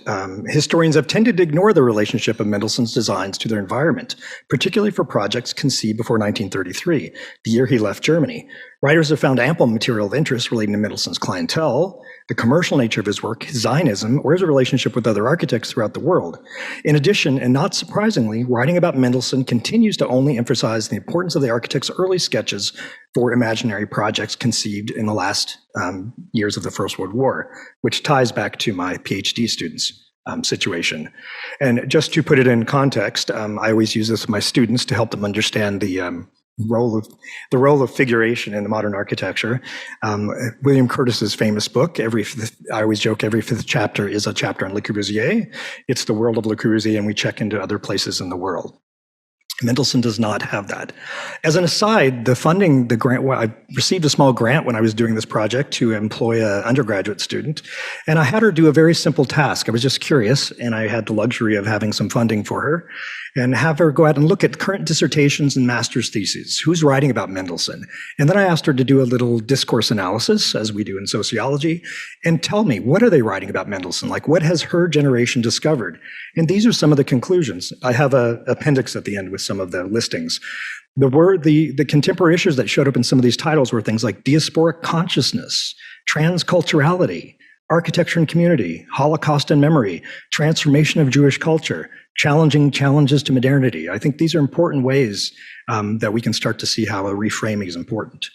Historians have tended to ignore the relationship of Mendelssohn's designs to their environment, particularly for projects conceived before 1933, the year he left Germany. Writers have found ample material of interest relating to Mendelssohn's clientele, the commercial nature of his work, his Zionism, or his relationship with other architects throughout the world. In addition, and not surprisingly, writing about Mendelssohn continues to only emphasize the importance of the architect's early sketches for imaginary projects conceived in the last years of the First World War, which ties back to my PhD students' situation. And just to put it in context, I always use this with my students to help them understand the role of figuration in the modern architecture. William Curtis's famous book, I always joke, every fifth chapter is a chapter on Le Corbusier. It's the world of Le Corbusier, and we check into other places in the world. Mendelssohn does not have that. As an aside, the funding, the grant, I received a small grant when I was doing this project to employ an undergraduate student, and I had her do a very simple task. I was just curious, and I had the luxury of having some funding for her, and have her go out and look at current dissertations and master's theses. Who's writing about Mendelssohn? And then I asked her to do a little discourse analysis, as we do in sociology, and tell me, what are they writing about Mendelssohn? Like, what has her generation discovered? And these are some of the conclusions. I have an appendix at the end with some of the listings. The contemporary issues that showed up in some of these titles were things like diasporic consciousness, transculturality, architecture and community, Holocaust and memory, transformation of Jewish culture, challenging challenges to modernity. I think these are important ways that we can start to see how a reframing is important.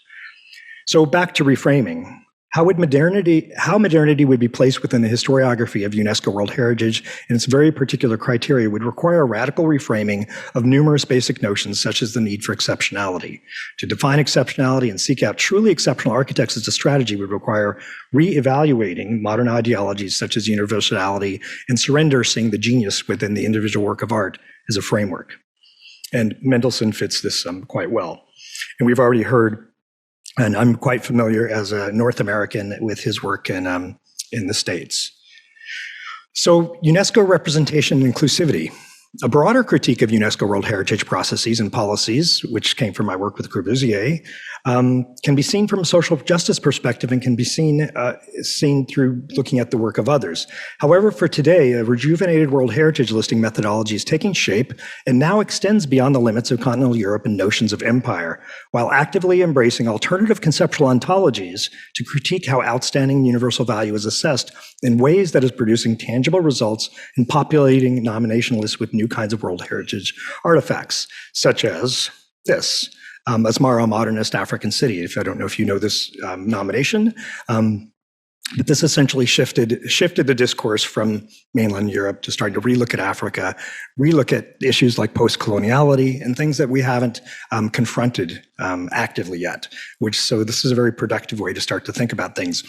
So back to reframing. How modernity would be placed within the historiography of UNESCO World Heritage and its very particular criteria would require a radical reframing of numerous basic notions, such as the need for exceptionality. To define exceptionality and seek out truly exceptional architects as a strategy would require re-evaluating modern ideologies such as universality and surrender seeing the genius within the individual work of art as a framework. And Mendelssohn fits this quite well. And we've already heard, and I'm quite familiar as a North American with his work in the States. So UNESCO representation and inclusivity. A broader critique of UNESCO World Heritage processes and policies, which came from my work with Corbusier, can be seen from a social justice perspective and can be seen through looking at the work of others. However, for today, a rejuvenated World Heritage listing methodology is taking shape and now extends beyond the limits of continental Europe and notions of empire, while actively embracing alternative conceptual ontologies to critique how outstanding universal value is assessed in ways that is producing tangible results and populating nomination lists with new kinds of World Heritage artifacts, such as this. Asmara, Modernist African City. I don't know if you know this nomination, but this essentially shifted the discourse from mainland Europe to starting to relook at Africa, relook at issues like post-coloniality and things that we haven't confronted actively yet. So this is a very productive way to start to think about things.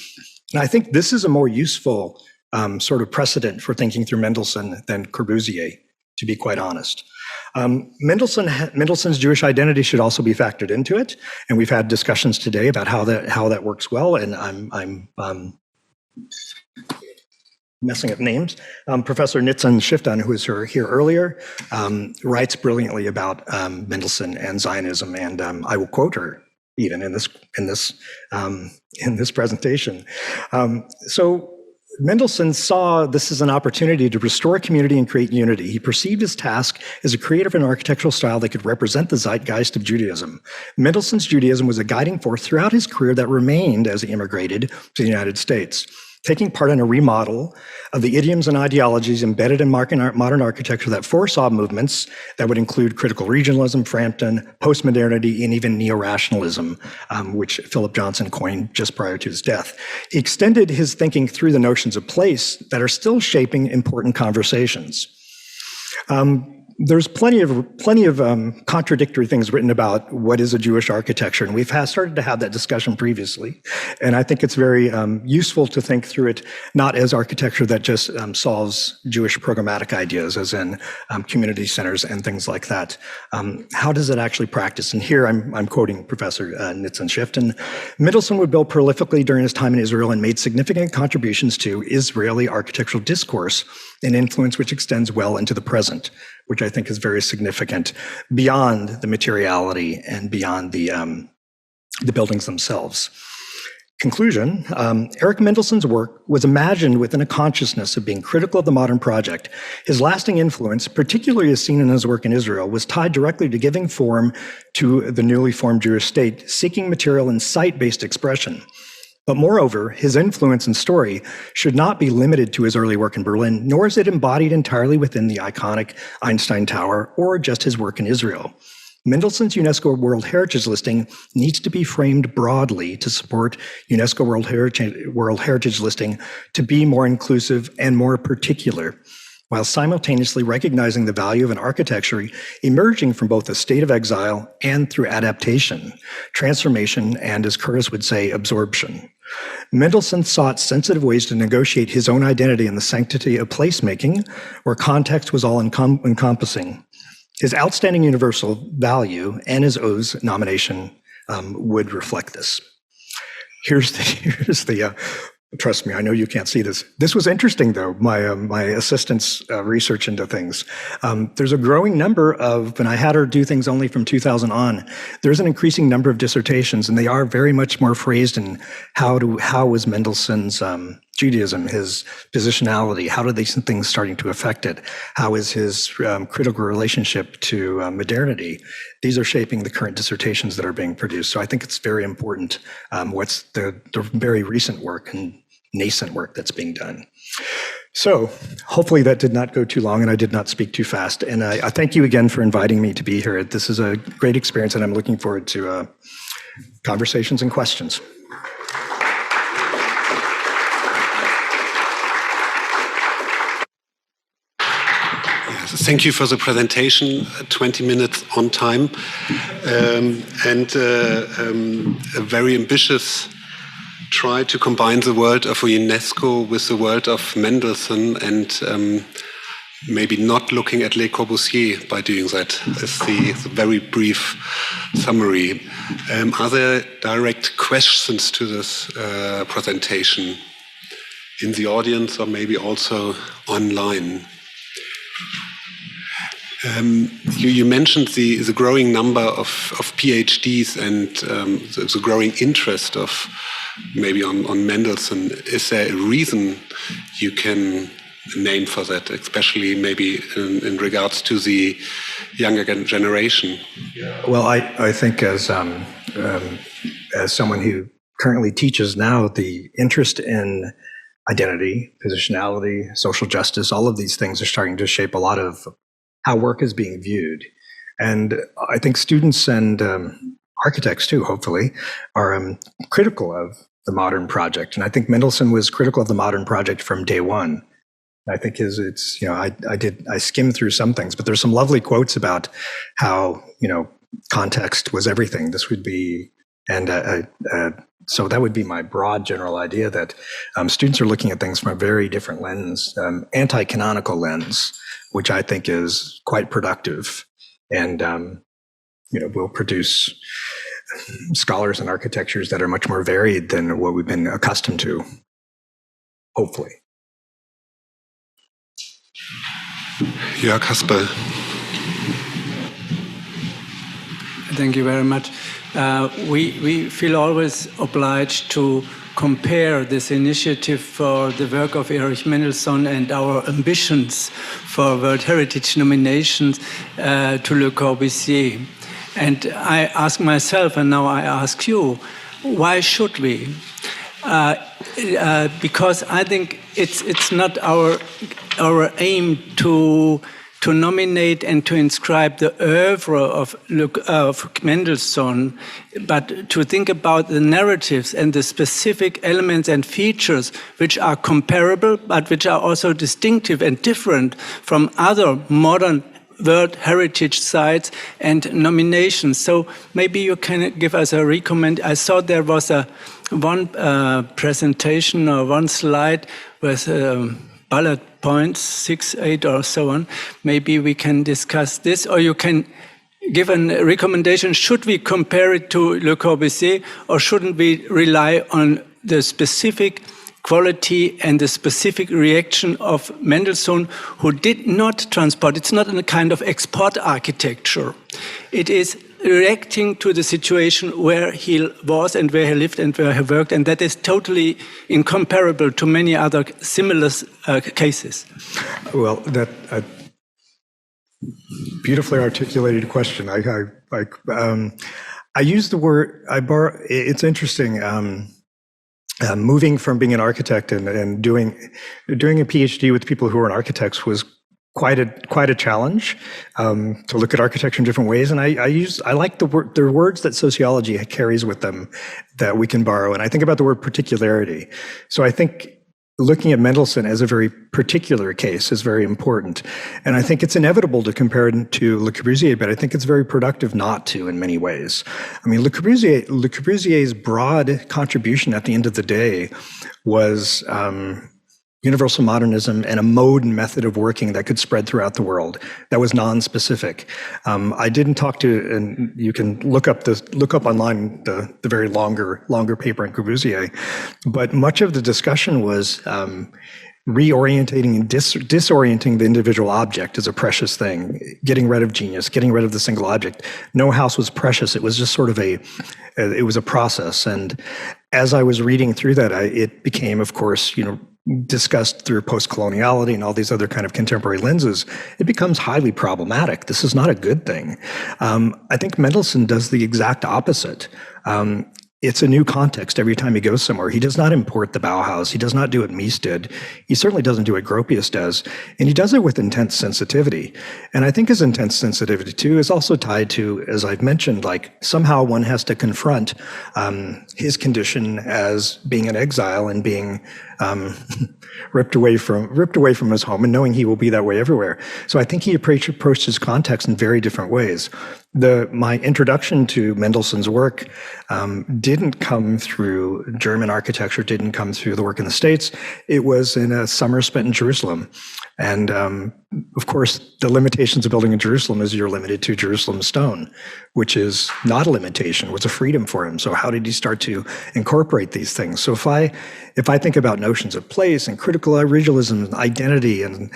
And I think this is a more useful sort of precedent for thinking through Mendelssohn than Corbusier, to be quite honest. Mendelssohn's Jewish identity should also be factored into it, and we've had discussions today about how that works well. And I'm messing up names. Professor Nitzan Shiftan, who was here earlier, writes brilliantly about Mendelssohn and Zionism, and I will quote her even in this presentation. So Mendelssohn saw this as an opportunity to restore community and create unity. He perceived his task as a creative and architectural style that could represent the zeitgeist of Judaism. Mendelssohn's Judaism was a guiding force throughout his career that remained as he immigrated to the United States, taking part in a remodel of the idioms and ideologies embedded in modern architecture that foresaw movements that would include critical regionalism, Frampton, postmodernity, and even neo-rationalism, which Philip Johnson coined just prior to his death. He extended his thinking through the notions of place that are still shaping important conversations. there's plenty of contradictory things written about what is a Jewish architecture, and we've started to have that discussion previously. And I think it's very useful to think through it not as architecture that just solves Jewish programmatic ideas, as in community centers and things like that. How does it actually practice? And here I'm quoting Professor Nitzan-Shifton. Mendelsohn would build prolifically during his time in Israel and made significant contributions to Israeli architectural discourse, an influence which extends well into the present, which I think is very significant beyond the materiality and beyond the buildings themselves. Conclusion, Erich Mendelsohn's work was imagined within a consciousness of being critical of the modern project. His lasting influence, particularly as seen in his work in Israel, was tied directly to giving form to the newly formed Jewish state, seeking material in site-based expression. But moreover, his influence and story should not be limited to his early work in Berlin, nor is it embodied entirely within the iconic Einstein Tower or just his work in Israel. Mendelssohn's UNESCO World Heritage listing needs to be framed broadly to support UNESCO World Heritage listing to be more inclusive and more particular, while simultaneously recognizing the value of an architecture emerging from both a state of exile and through adaptation, transformation, and, as Curtis would say, absorption. Mendelssohn sought sensitive ways to negotiate his own identity in the sanctity of placemaking, where context was all encompassing. His outstanding universal value and his Oeuvre nomination would reflect this. Here's the trust me, I know you can't see this. This was interesting, though, my assistant's research into things. There's a growing number of, and I had her do things only from 2000 on, there's an increasing number of dissertations, and they are very much more phrased in how was Mendelssohn's Judaism, his positionality, how are these things starting to affect it? How is his critical relationship to modernity? These are shaping the current dissertations that are being produced. So I think it's very important what's the very recent work and nascent work that's being done. So hopefully that did not go too long and I did not speak too fast. And I thank you again for inviting me to be here. This is a great experience and I'm looking forward to conversations and questions. Thank you for the presentation, 20 minutes on time, and a very ambitious try to combine the world of UNESCO with the world of Mendelssohn and maybe not looking at Le Corbusier by doing that, is the very brief summary. Are there direct questions to this presentation in the audience or maybe also online? You mentioned the growing number of PhDs and the growing interest of maybe on Mendelssohn. Is there a reason you can name for that, especially maybe in regards to the younger generation? Well, I think as someone who currently teaches now, the interest in identity, positionality, social justice, all of these things are starting to shape a lot of how work is being viewed. And I think students and architects too, hopefully, are critical of the modern project. And I think Mendelssohn was critical of the modern project from day one. I think I skimmed through some things, but there's some lovely quotes about how, context was everything. This would be, and so that would be my broad general idea that students are looking at things from a very different lens, anti-canonical lens, which I think is quite productive and, will produce scholars and architectures that are much more varied than what we've been accustomed to, hopefully. Jörg Hasper. Thank you very much. We feel always obliged to compare this initiative for the work of Erich Mendelsohn and our ambitions for World Heritage nominations to Le Corbusier. And I ask myself, and now I ask you, why should we? Because I think it's not our aim to nominate and to inscribe the oeuvre of Mendelssohn, but to think about the narratives and the specific elements and features which are comparable, but which are also distinctive and different from other modern World Heritage Sites and nominations. So maybe you can give us a recommend. I saw there was one presentation or one slide with bullet points, 6, 8 or so on. Maybe we can discuss this, or you can give a recommendation. Should we compare it to Le Corbusier, or shouldn't we rely on the specific quality and the specific reaction of Mendelsohn, who did not transport? It's not a kind of export architecture. It is reacting to the situation where he was and where he lived and where he worked, and that is totally incomparable to many other similar cases. Well, that beautifully articulated question. I use the word, it's interesting. Moving from being an architect and doing a PhD with people who are architects was quite a challenge, to look at architecture in different ways. And I like there are words that sociology carries with them that we can borrow. And I think about the word particularity. So I think looking at Mendelssohn as a very particular case is very important. And I think it's inevitable to compare it to Le Corbusier, but I think it's very productive not to in many ways. I mean, Le Corbusier's broad contribution at the end of the day was universal modernism and a mode and method of working that could spread throughout the world. That was non-specific. I didn't talk to, and you can look up online the very longer paper in Corbusier, but much of the discussion was reorientating and disorienting the individual object as a precious thing, getting rid of genius, getting rid of the single object. No house was precious. It was just sort of it was a process. And as I was reading through that, it became, of course, discussed through post-coloniality and all these other kind of contemporary lenses, it becomes highly problematic. This is not a good thing. I think Mendelssohn does the exact opposite. It's a new context every time he goes somewhere. He does not import the Bauhaus. He does not do what Mies did. He certainly doesn't do what Gropius does. And he does it with intense sensitivity. And I think his intense sensitivity, too, is also tied to, as I've mentioned, like somehow one has to confront his condition as being an exile and being ripped away from his home and knowing he will be that way everywhere. So I think he approached his context in very different ways. My introduction to Mendelssohn's work didn't come through German architecture, didn't come through the work in the States. It was in a summer spent in Jerusalem. And of course, the limitations of building in Jerusalem is you're limited to Jerusalem stone, which is not a limitation, it was a freedom for him. So how did he start to incorporate these things? So if I think about notions of place and critical originalism and identity and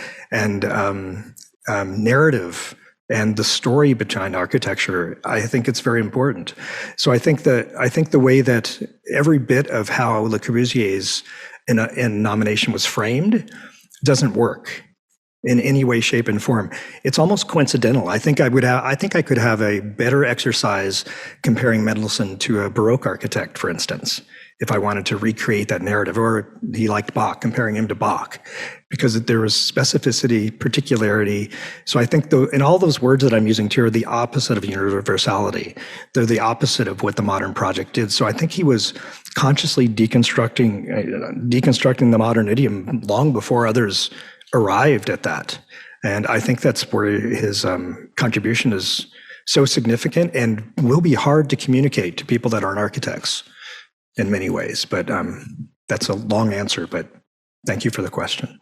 narrative, and the story behind architecture, I think it's very important. So I think the way that every bit of how Le Corbusier's nomination was framed doesn't work in any way, shape, and form. It's almost coincidental. I think I could have a better exercise comparing Mendelssohn to a Baroque architect, for instance, if I wanted to recreate that narrative, or he liked Bach, comparing him to Bach, because there was specificity, particularity. So I think and all those words that I'm using here are the opposite of universality. They're the opposite of what the modern project did. So I think he was consciously deconstructing the modern idiom long before others arrived at that. And I think that's where his contribution is so significant and will be hard to communicate to people that aren't architects in many ways. But that's a long answer, but thank you for the question.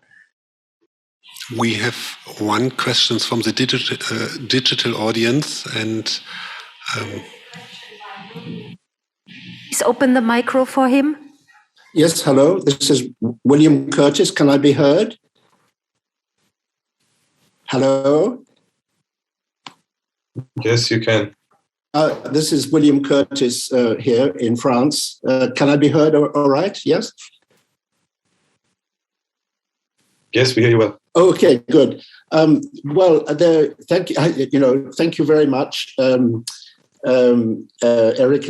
We have one question from the digital audience, and please open the micro for him. Yes, hello. This is William Curtis. Can I be heard? Hello? Yes, you can. This is William Curtis here in France. Can I be heard all right? Yes? Yes, we hear you well. Okay, good. Thank you. Thank you very much, Erich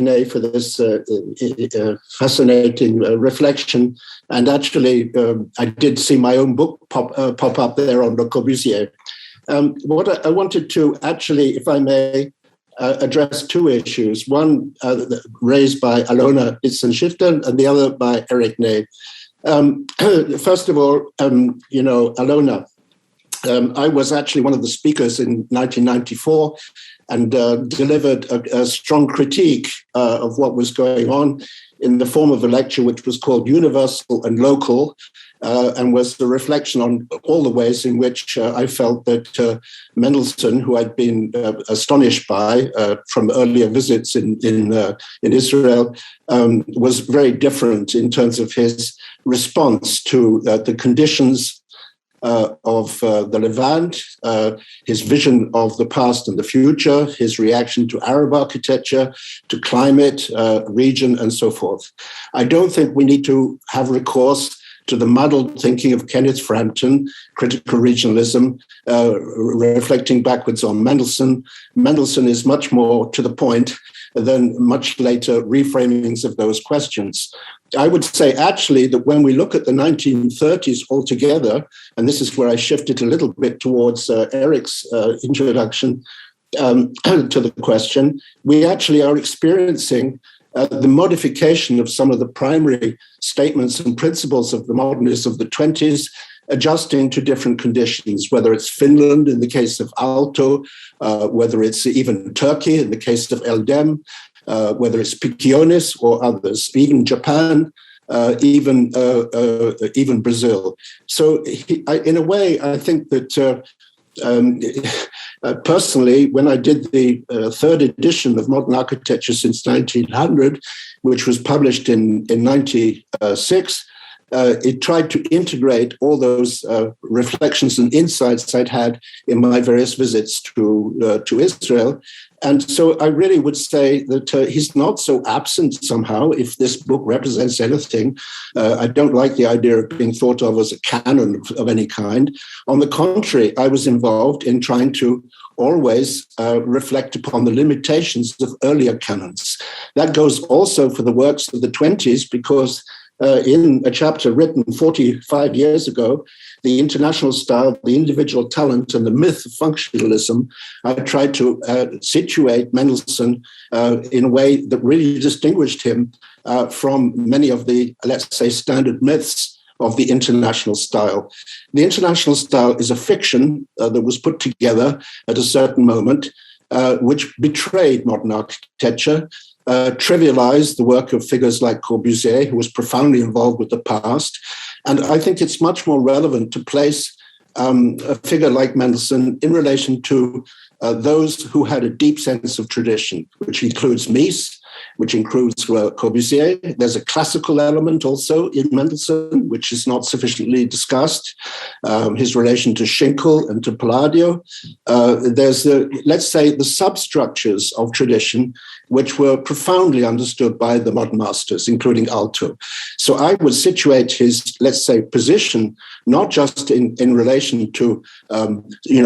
Mendelsohn, for this fascinating reflection. And actually, I did see my own book pop up there on Le Corbusier. What I wanted to actually, if I may, address two issues. One raised by Alona Itzen-Schifter and the other by Erich Mendelsohn. First of all, Alona, I was actually one of the speakers in 1994 and delivered a strong critique of what was going on in the form of a lecture which was called Universal and Local, and was the reflection on all the ways in which I felt that Mendelsohn, who I'd been astonished by from earlier visits in Israel, was very different in terms of his response to the conditions of the Levant, his vision of the past and the future, his reaction to Arab architecture, to climate, region, and so forth. I don't think we need to have recourse to the muddled thinking of Kenneth Frampton, critical regionalism, reflecting backwards on Mendelssohn. Mendelssohn is much more to the point than much later reframings of those questions. I would say actually that when we look at the 1930s altogether, and this is where I shifted a little bit towards Erich's introduction to the question, we actually are experiencing the modification of some of the primary statements and principles of the modernists of the 20s, adjusting to different conditions, whether it's Finland in the case of Aalto, whether it's even Turkey in the case of Eldem, whether it's Piccionis or others, even Japan, even Brazil. So in a way, I think that personally, when I did the third edition of Modern Architecture since 1900, which was published in 96, it tried to integrate all those reflections and insights I'd had in my various visits to Israel. And so I really would say that he's not so absent somehow, if this book represents anything. I don't like the idea of being thought of as a canon of any kind. On the contrary, I was involved in trying to always reflect upon the limitations of earlier canons. That goes also for the works of the 20s, because in a chapter written 45 years ago, The International Style, the Individual Talent, and the Myth of Functionalism, I tried to situate Mendelssohn in a way that really distinguished him from many of the, let's say, standard myths of the international style. The international style is a fiction that was put together at a certain moment, which betrayed modern architecture, trivialized the work of figures like Corbusier, who was profoundly involved with the past. And I think it's much more relevant to place a figure like Mendelssohn in relation to those who had a deep sense of tradition, which includes Mies, which includes Corbusier. There's a classical element also in Mendelssohn, which is not sufficiently discussed. His relation to Schinkel and to Palladio. There's, let's say, the substructures of tradition, which were profoundly understood by the modern masters, including Aalto. So I would situate his, let's say, position not just in relation to,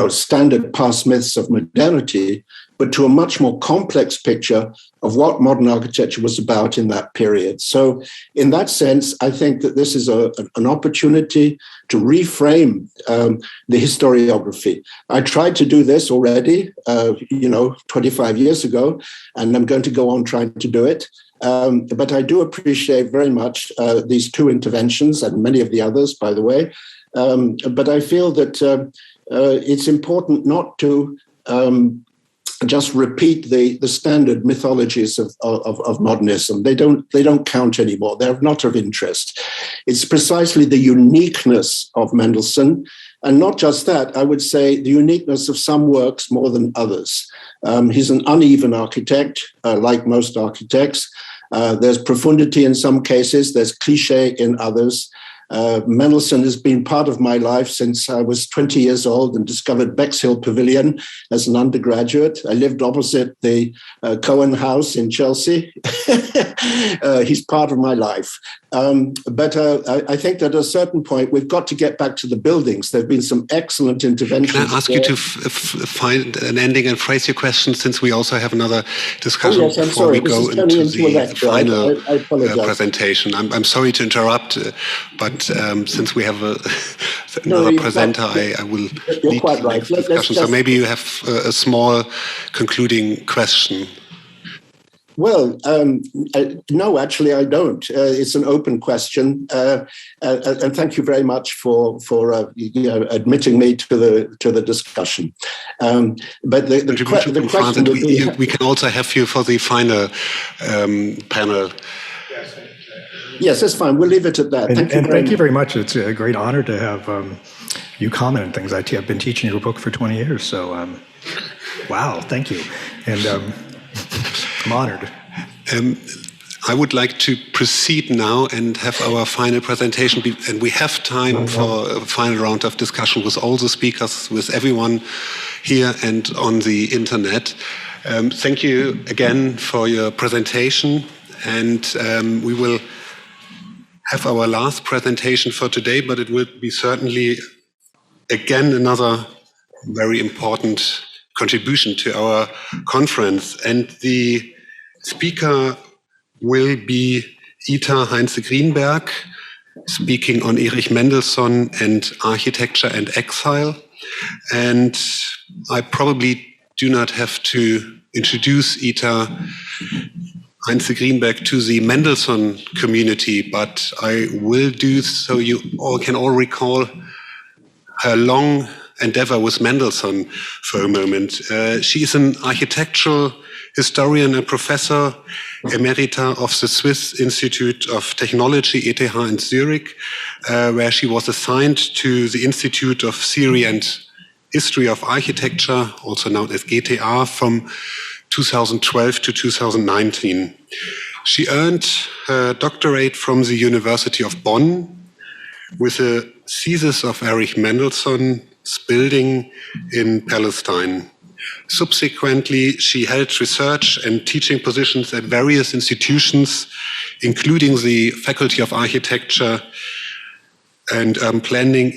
standard past myths of modernity, but to a much more complex picture of what modern architecture was about in that period. So in that sense, I think that this is an opportunity to reframe the historiography. I tried to do this already, 25 years ago, and I'm going to go on trying to do it. But I do appreciate very much these two interventions and many of the others, by the way. But I feel that it's important not to just repeat the standard mythologies of modernism. They don't count anymore. They're not of interest. It's precisely the uniqueness of Mendelssohn, and not just that, I would say the uniqueness of some works more than others. He's an uneven architect, like most architects. There's profundity in some cases, there's cliché in others. Mendelsohn has been part of my life since I was 20 years old and discovered Bexhill Pavilion as an undergraduate. I lived opposite the Cohen House in Chelsea. He's part of my life. But I think that at a certain point, we've got to get back to the buildings. There have been some excellent interventions. Can I ask you to find an ending and phrase your question, since we also have another discussion before we go into the final presentation? I'm sorry to interrupt, but since we have another presenter, I will lead the next discussion. So maybe you have a small concluding question. Well, no, actually, I don't. It's an open question, and thank you very much for admitting me to the discussion. But the question would be, we can also have you for the final panel. Yes, that's fine. We'll leave it at that. Thank you very much. It's a great honor to have you comment on things. I've been teaching your book for 20 years, so wow, thank you. And I'm honored. I would like to proceed now and have our final presentation, and we have time for a final round of discussion with all the speakers, with everyone here and on the internet. Thank you again for your presentation, and we will have our last presentation for today, but it will be certainly again another very important contribution to our conference. And the speaker will be Heintze-Greenberg, speaking on Erich Mendelsohn and architecture and exile. And I probably do not have to introduce Heintze-Greenberg to the Mendelsohn community, but I will do so you all can all recall her long endeavor with Mendelsohn for a moment. She is an architectural historian and professor emerita of the Swiss Institute of Technology, ETH, in Zurich, where she was assigned to the Institute of Theory and History of Architecture, also known as GTA, from 2012 to 2019. She earned her doctorate from the University of Bonn with a thesis of Erich Mendelssohn's building in Palestine. Subsequently, she held research and teaching positions at various institutions, including the Faculty of Architecture and Planning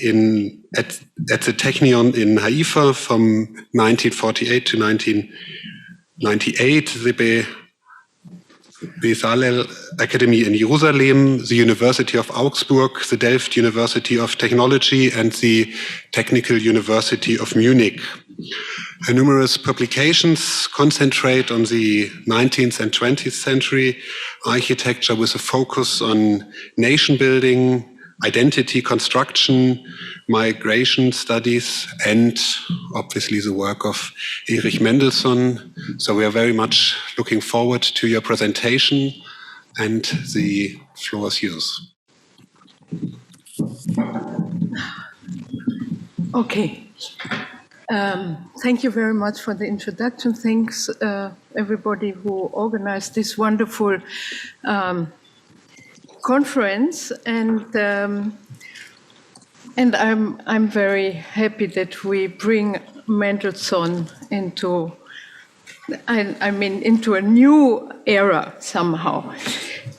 at the Technion in Haifa from 1948 to 1998, the Bezalel Academy in Jerusalem, the University of Augsburg, the Delft University of Technology, and the Technical University of Munich. Her numerous publications concentrate on the 19th and 20th century architecture with a focus on nation building, identity construction, migration studies, and obviously the work of Erich Mendelsohn. So we are very much looking forward to your presentation, and the floor is yours. Okay. Thank you very much for the introduction. Thanks everybody who organized this wonderful conference, and I'm very happy that we bring Mendelssohn into a new era somehow.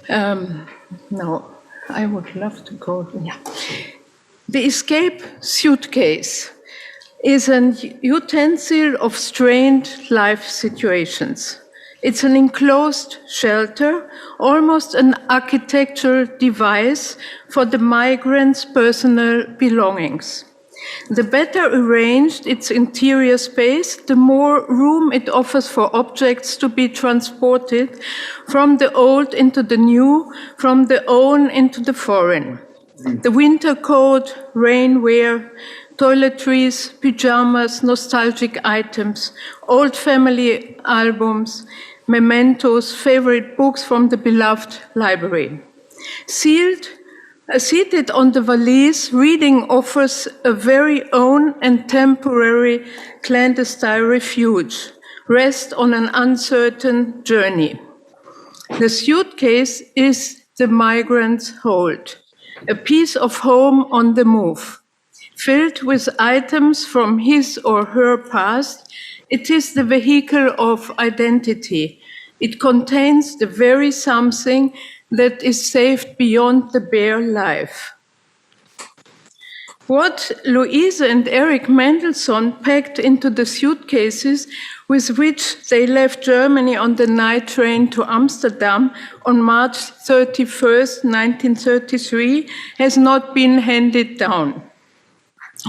Now, I would love to go. Yeah. The escape suitcase is an utensil of strained life situations. It's an enclosed shelter, almost an architectural device for the migrant's personal belongings. The better arranged its interior space, the more room it offers for objects to be transported from the old into the new, from the own into the foreign. The winter coat, rainwear, toiletries, pajamas, nostalgic items, old family albums, mementos, favorite books from the beloved library. Seated on the valise, reading offers a very own and temporary clandestine refuge, rest on an uncertain journey. The suitcase is the migrant's hold, a piece of home on the move. Filled with items from his or her past, it is the vehicle of identity. It contains the very something that is saved beyond the bare life. What Louise and Erich Mendelsohn packed into the suitcases with which they left Germany on the night train to Amsterdam on March 31st, 1933, has not been handed down.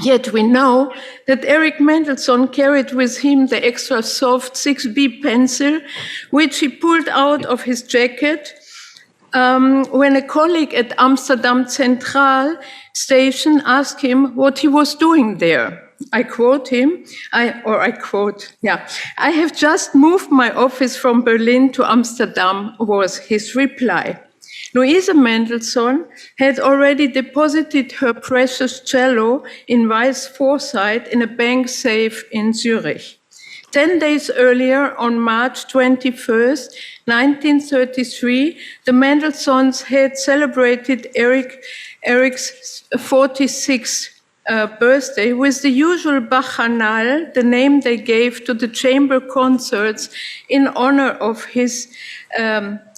Yet we know that Erich Mendelsohn carried with him the extra soft 6B pencil, which he pulled out of his jacket when a colleague at Amsterdam Central Station asked him what he was doing there. I quote him, I have just moved my office from Berlin to Amsterdam, was his reply. Louise Mendelsohn had already deposited her precious cello in wise foresight in a bank safe in Zurich. 10 days earlier, on March 21st, 1933, the Mendelssohns had celebrated Erich's 46th birthday with the usual Bacchanal, the name they gave to the chamber concerts in honor of his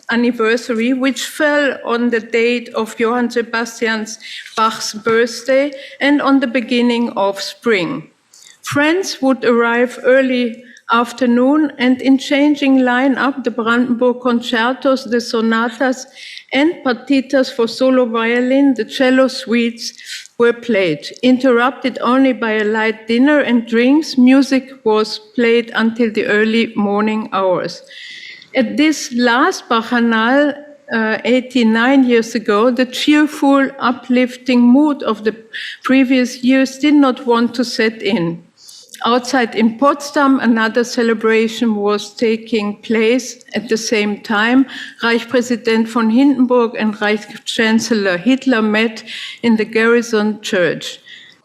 anniversary, which fell on the date of Johann Sebastian Bach's birthday and on the beginning of spring. Friends would arrive early afternoon, and in changing line-up, the Brandenburg concertos, the sonatas, and partitas for solo violin, the cello suites were played. Interrupted only by a light dinner and drinks, music was played until the early morning hours. At this last Bacchanal, 89 years ago, the cheerful, uplifting mood of the previous years did not want to set in. Outside in Potsdam, another celebration was taking place at the same time. Reichspräsident von Hindenburg and Reich Chancellor Hitler met in the Garrison Church.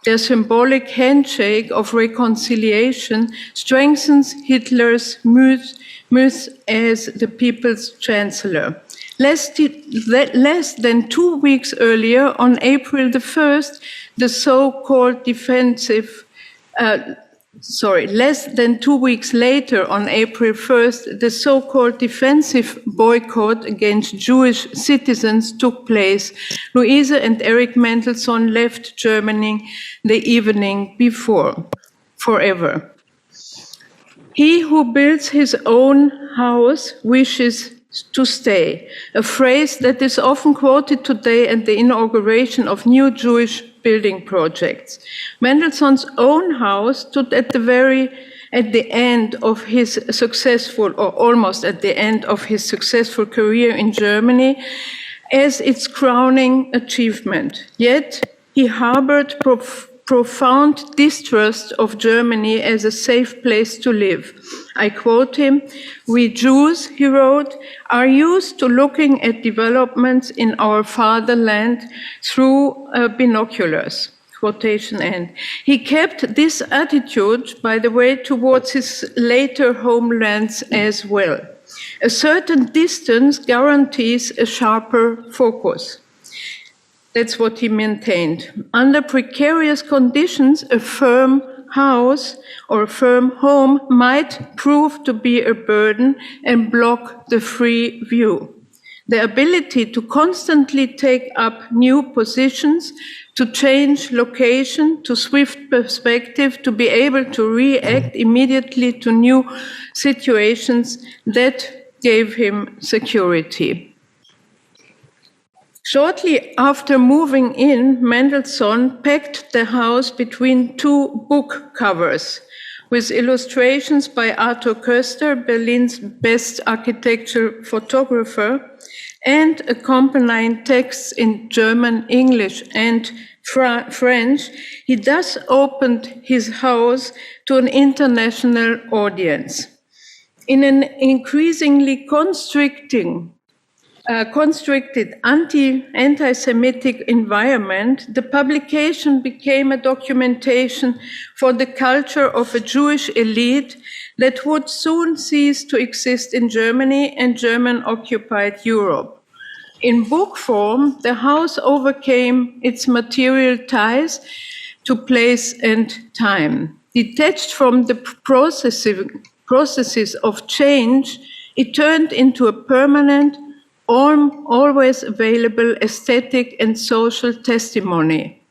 Their symbolic handshake of reconciliation strengthens Hitler's myth as the people's chancellor. Less than 2 weeks earlier, on April the 1st, less than 2 weeks later, on April 1st, the so-called defensive boycott against Jewish citizens took place. Louise and Erich Mendelsohn left Germany the evening before, forever. He who builds his own house wishes to stay, a phrase that is often quoted today at the inauguration of new Jewish building projects. Mendelssohn's own house stood at the end of his successful, or almost at the end of his successful career in Germany as its crowning achievement. Yet he harbored profound distrust of Germany as a safe place to live. I quote him, "We Jews," he wrote, "are used to looking at developments in our fatherland through binoculars." Quotation end. He kept this attitude, by the way, towards his later homelands as well. A certain distance guarantees a sharper focus. That's what he maintained. Under precarious conditions, a firm house or a firm home might prove to be a burden and block the free view. The ability to constantly take up new positions, to change location, to swift perspective, to be able to react immediately to new situations, that gave him security. Shortly after moving in, Mendelssohn packed the house between two book covers with illustrations by Arthur Koester, Berlin's best architecture photographer, and accompanying texts in German, English, and French. He thus opened his house to an international audience. In an increasingly constricted anti-Semitic environment, the publication became a documentation for the culture of a Jewish elite that would soon cease to exist in Germany and German-occupied Europe. In book form, the house overcame its material ties to place and time. Detached from the processes of change, it turned into a permanent, always available aesthetic and social testimony.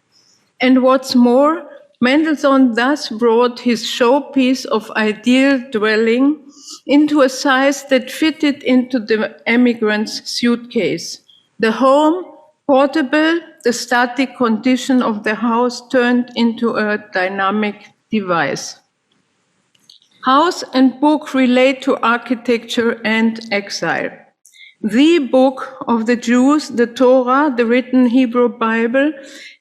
And what's more, Mendelssohn thus brought his showpiece of ideal dwelling into a size that fitted into the emigrant's suitcase. The home Portable, the static condition of the house turned into a dynamic device. House and book relate to architecture and exile. The book of the Jews, the Torah, the written Hebrew Bible,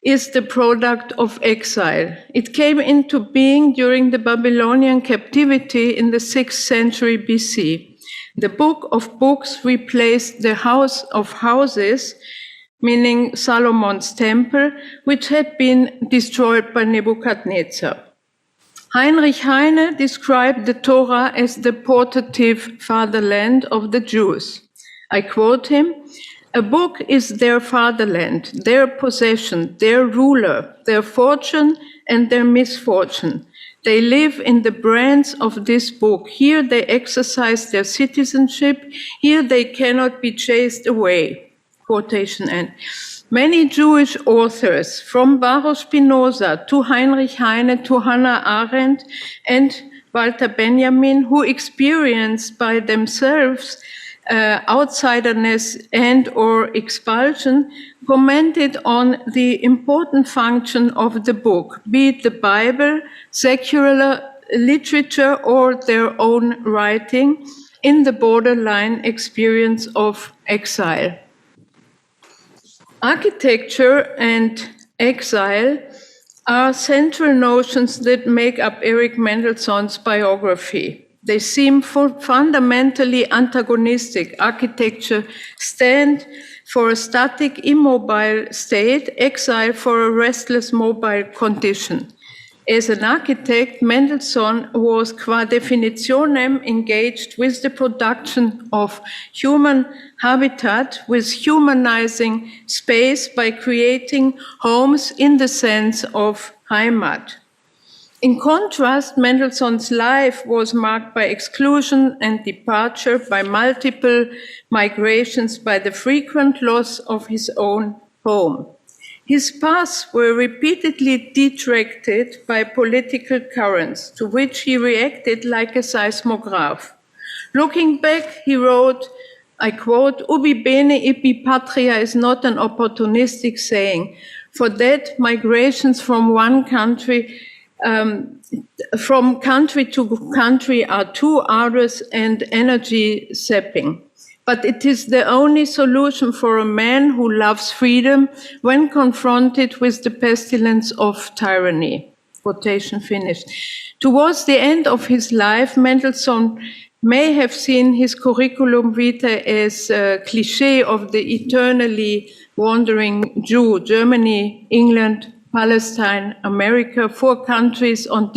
is the product of exile. It came into being during the Babylonian captivity in the 6th century BC. The Book of Books replaced the House of Houses, meaning Solomon's temple, which had been destroyed by Nebuchadnezzar. Heinrich Heine described the Torah as the portative fatherland of the Jews. I quote him, "A book is their fatherland, their possession, their ruler, their fortune and their misfortune. They live in the brands of this book. Here they exercise their citizenship. Here they cannot be chased away." Quotation end. Many Jewish authors, from Baruch Spinoza to Heinrich Heine to Hannah Arendt and Walter Benjamin, who experienced by themselves outsiderness and or expulsion, commented on the important function of the book, be it the Bible, secular literature, or their own writing, in the borderline experience of exile. Architecture and exile are central notions that make up Erich Mendelsohn's biography. They seem fundamentally antagonistic. Architecture stands for a static, immobile state, exile for a restless, mobile condition. As an architect, Mendelsohn was qua definitionem engaged with the production of human habitat, with humanizing space by creating homes in the sense of Heimat. In contrast, Mendelsohn's life was marked by exclusion and departure, by multiple migrations, by the frequent loss of his own home. His paths were repeatedly detracted by political currents, to which he reacted like a seismograph. Looking back, he wrote, I quote, "Ubi bene ibi patria" is not an opportunistic saying. For that, migrations from one country from country to country are too arduous and energy sapping. But it is the only solution for a man who loves freedom when confronted with the pestilence of tyranny. Quotation finished. Towards the end of his life, Mendelssohn may have seen his curriculum vitae as a cliché of the eternally wandering Jew, Germany, England, Palestine, America, 4 countries on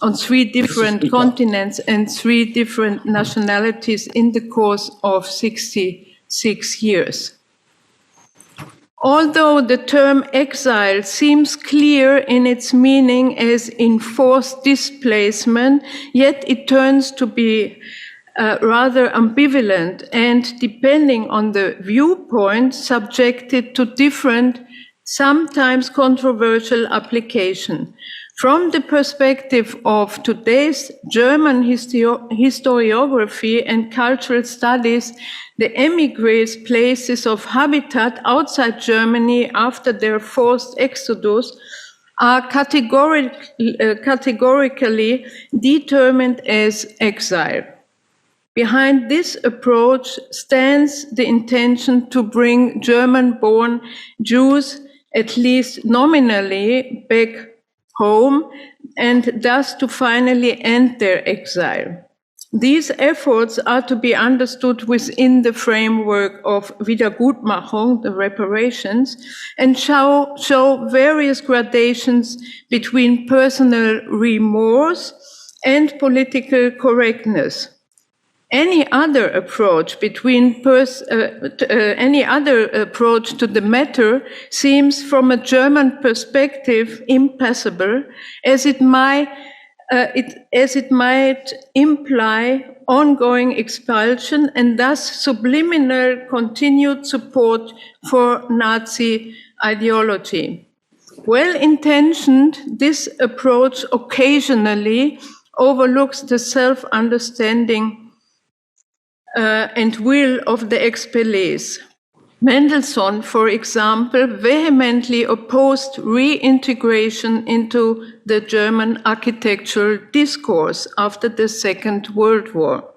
on 3 different continents and 3 different nationalities in the course of 66 years. Although the term exile seems clear in its meaning as enforced displacement, yet it turns to be rather ambivalent and, depending on the viewpoint, subjected to different, sometimes controversial application. From the perspective of today's German historiography and cultural studies, the émigrés' places of habitat outside Germany after their forced exodus are categorically determined as exile. Behind this approach stands the intention to bring German-born Jews, at least nominally, back home, and thus to finally end their exile. These efforts are to be understood within the framework of Wiedergutmachung, the reparations, and show various gradations between personal remorse and political correctness. Any other approach to the matter seems, from a German perspective, impassable, as it might imply ongoing expulsion and thus subliminal continued support for Nazi ideology. Well-intentioned, this approach occasionally overlooks the self-understanding and will of the expellees. Mendelssohn, for example, vehemently opposed reintegration into the German architectural discourse after the Second World War.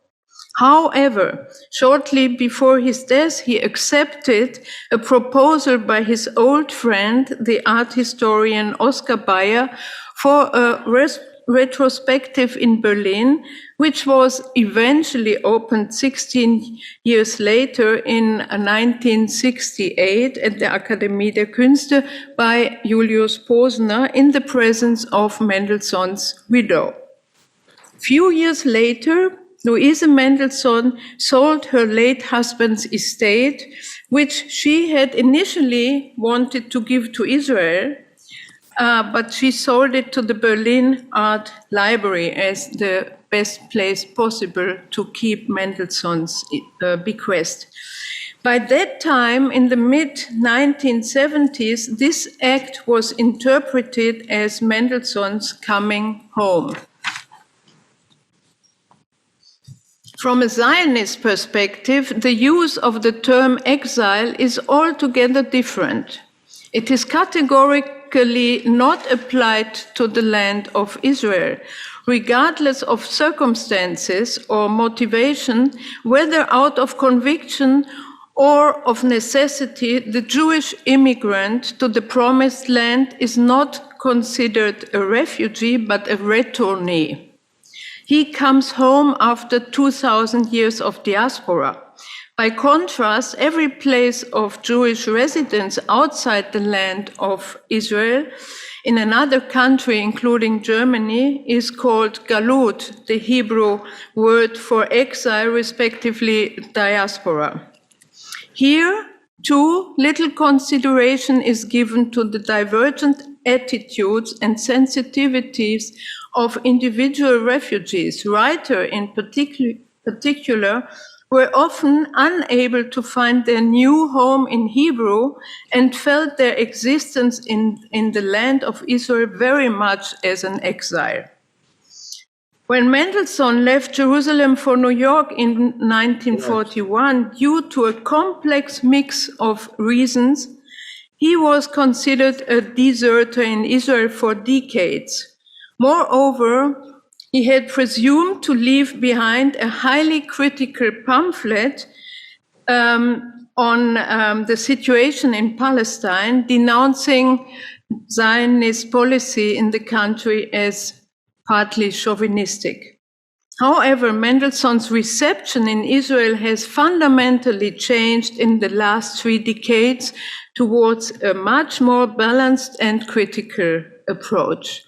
However, shortly before his death, he accepted a proposal by his old friend, the art historian Oskar Bayer, for a retrospective in Berlin, which was eventually opened 16 years later in 1968 at the Akademie der Künste by Julius Posner in the presence of Mendelssohn's widow. Few years later, Luise Mendelssohn sold her late husband's estate, which she had initially wanted to give to Israel, but she sold it to the Berlin Art Library as the best place possible to keep Mendelssohn's bequest. By that time, in the mid-1970s, this act was interpreted as Mendelssohn's coming home. From a Zionist perspective, the use of the term exile is altogether different. It is categorically not applied to the land of Israel, regardless of circumstances or motivation, whether out of conviction or of necessity. The Jewish immigrant to the Promised Land is not considered a refugee, but a retournee. He comes home after 2,000 years of diaspora. By contrast, every place of Jewish residence outside the land of Israel in another country, including Germany, is called galut, the Hebrew word for exile, respectively diaspora. Here, too, little consideration is given to the divergent attitudes and sensitivities of individual refugees. Writers, in particular, were often unable to find their new home in Hebrew and felt their existence in the land of Israel very much as an exile. When Mendelssohn left Jerusalem for New York in 1941, due to a complex mix of reasons, he was considered a deserter in Israel for decades. Moreover, he had presumed to leave behind a highly critical pamphlet on the situation in Palestine, denouncing Zionist policy in the country as partly chauvinistic. However, Mendelssohn's reception in Israel has fundamentally changed in the last 3 decades towards a much more balanced and critical approach.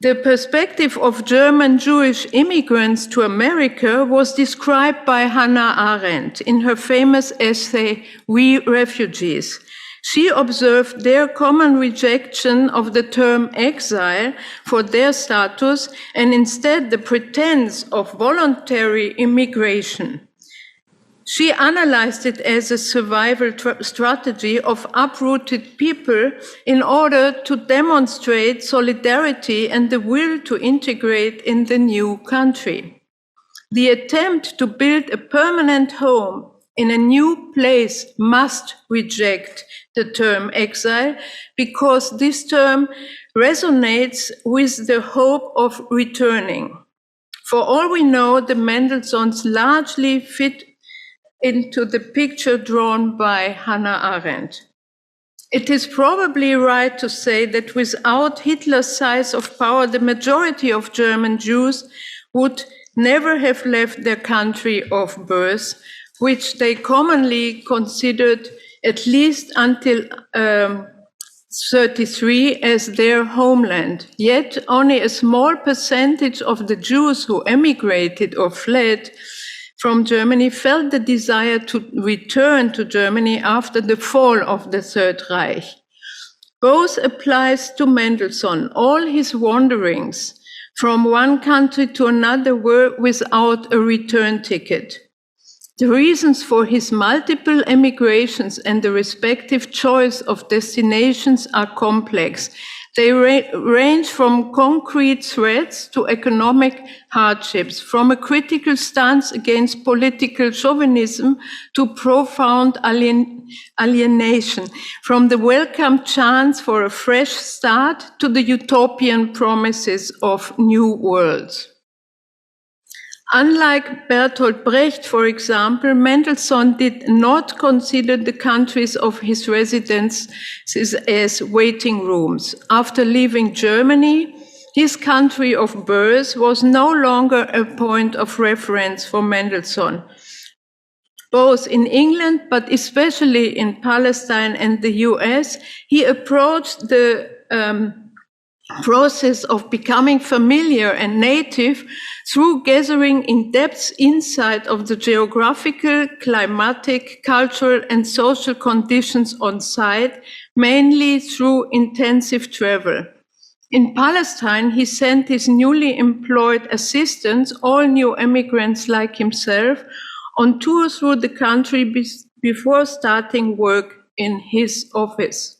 The perspective of German Jewish immigrants to America was described by Hannah Arendt in her famous essay, We Refugees. She observed their common rejection of the term exile for their status and instead the pretense of voluntary immigration. She analyzed it as a survival strategy of uprooted people in order to demonstrate solidarity and the will to integrate in the new country. The attempt to build a permanent home in a new place must reject the term exile because this term resonates with the hope of returning. For all we know, the Mendelssohns largely fit into the picture drawn by Hannah Arendt. It is probably right to say that without Hitler's size of power, the majority of German Jews would never have left their country of birth, which they commonly considered, at least until 1933, as their homeland. Yet only a small percentage of the Jews who emigrated or fled from Germany felt the desire to return to Germany after the fall of the Third Reich. Both applies to Mendelssohn. All his wanderings from one country to another were without a return ticket. The reasons for his multiple emigrations and the respective choice of destinations are complex. They range from concrete threats to economic hardships, from a critical stance against political chauvinism to profound alienation, from the welcome chance for a fresh start to the utopian promises of new worlds. Unlike Bertolt Brecht, for example, Mendelssohn did not consider the countries of his residences as waiting rooms. After leaving Germany, his country of birth was no longer a point of reference for Mendelssohn. Both in England, but especially in Palestine and the US, he approached the process of becoming familiar and native through gathering in-depth insight of the geographical, climatic, cultural, and social conditions on site, mainly through intensive travel. In Palestine, he sent his newly employed assistants, all new immigrants like himself, on tour through the country before starting work in his office.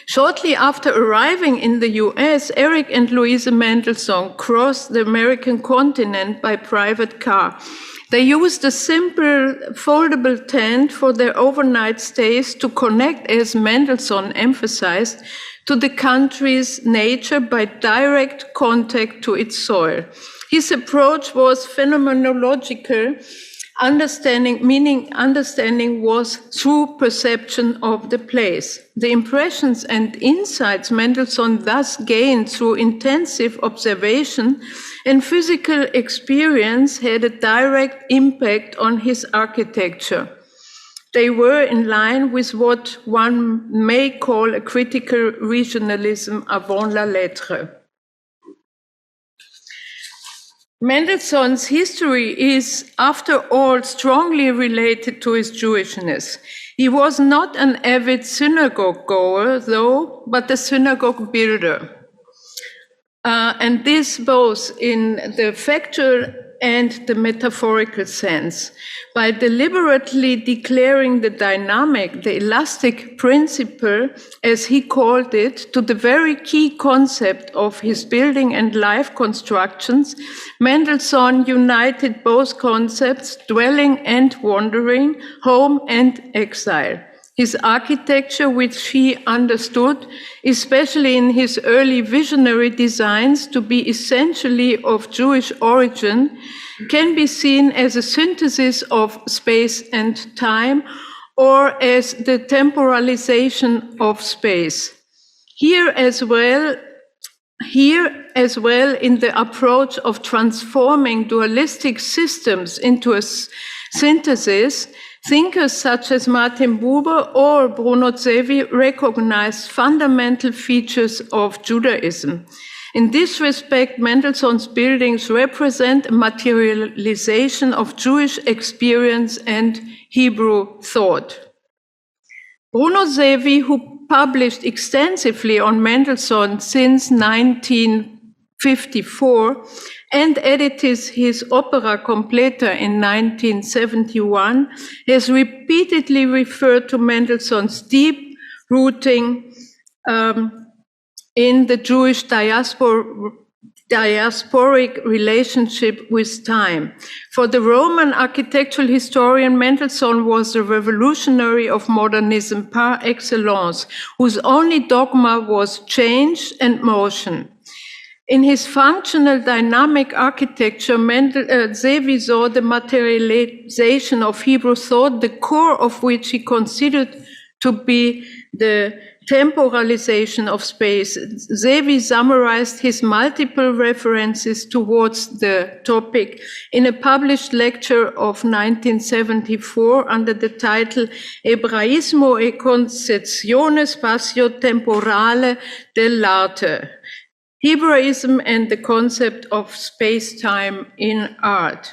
Shortly after arriving in the US, Erich and Louise Mendelsohn crossed the American continent by private car. They used a simple foldable tent for their overnight stays to connect, as Mendelsohn emphasized, to the country's nature by direct contact to its soil. His approach was phenomenological, understanding was through perception of the place. The impressions and insights Mendelssohn thus gained through intensive observation and physical experience had a direct impact on his architecture. They were in line with what one may call a critical regionalism avant la lettre. Mendelssohn's history is, after all, strongly related to his Jewishness. He was not an avid synagogue goer, though, but a synagogue builder. And this both in the factual and the metaphorical sense. By deliberately declaring the dynamic, the elastic principle, as he called it, to the very key concept of his building and life constructions, Mendelssohn united both concepts, dwelling and wandering, home and exile. His architecture, which he understood, especially in his early visionary designs, to be essentially of Jewish origin, can be seen as a synthesis of space and time, or as the temporalization of space. Here as well in the approach of transforming dualistic systems into a synthesis, thinkers such as Martin Buber or Bruno Zevi recognized fundamental features of Judaism. In this respect, Mendelssohn's buildings represent a materialization of Jewish experience and Hebrew thought. Bruno Zevi, who published extensively on Mendelssohn since 1954 and edited his Opera Completa in 1971, has repeatedly referred to Mendelssohn's deep rooting in the Jewish diasporic relationship with time. For the Roman architectural historian, Mendelssohn was the revolutionary of modernism par excellence, whose only dogma was change and motion. In his functional dynamic architecture, Zevi saw the materialization of Hebrew thought, the core of which he considered to be the temporalization of space. Zevi summarized his multiple references towards the topic in a published lecture of 1974 under the title Ebraismo e concezione spazio-temporale dell'arte. Hebraism and the concept of space-time in art.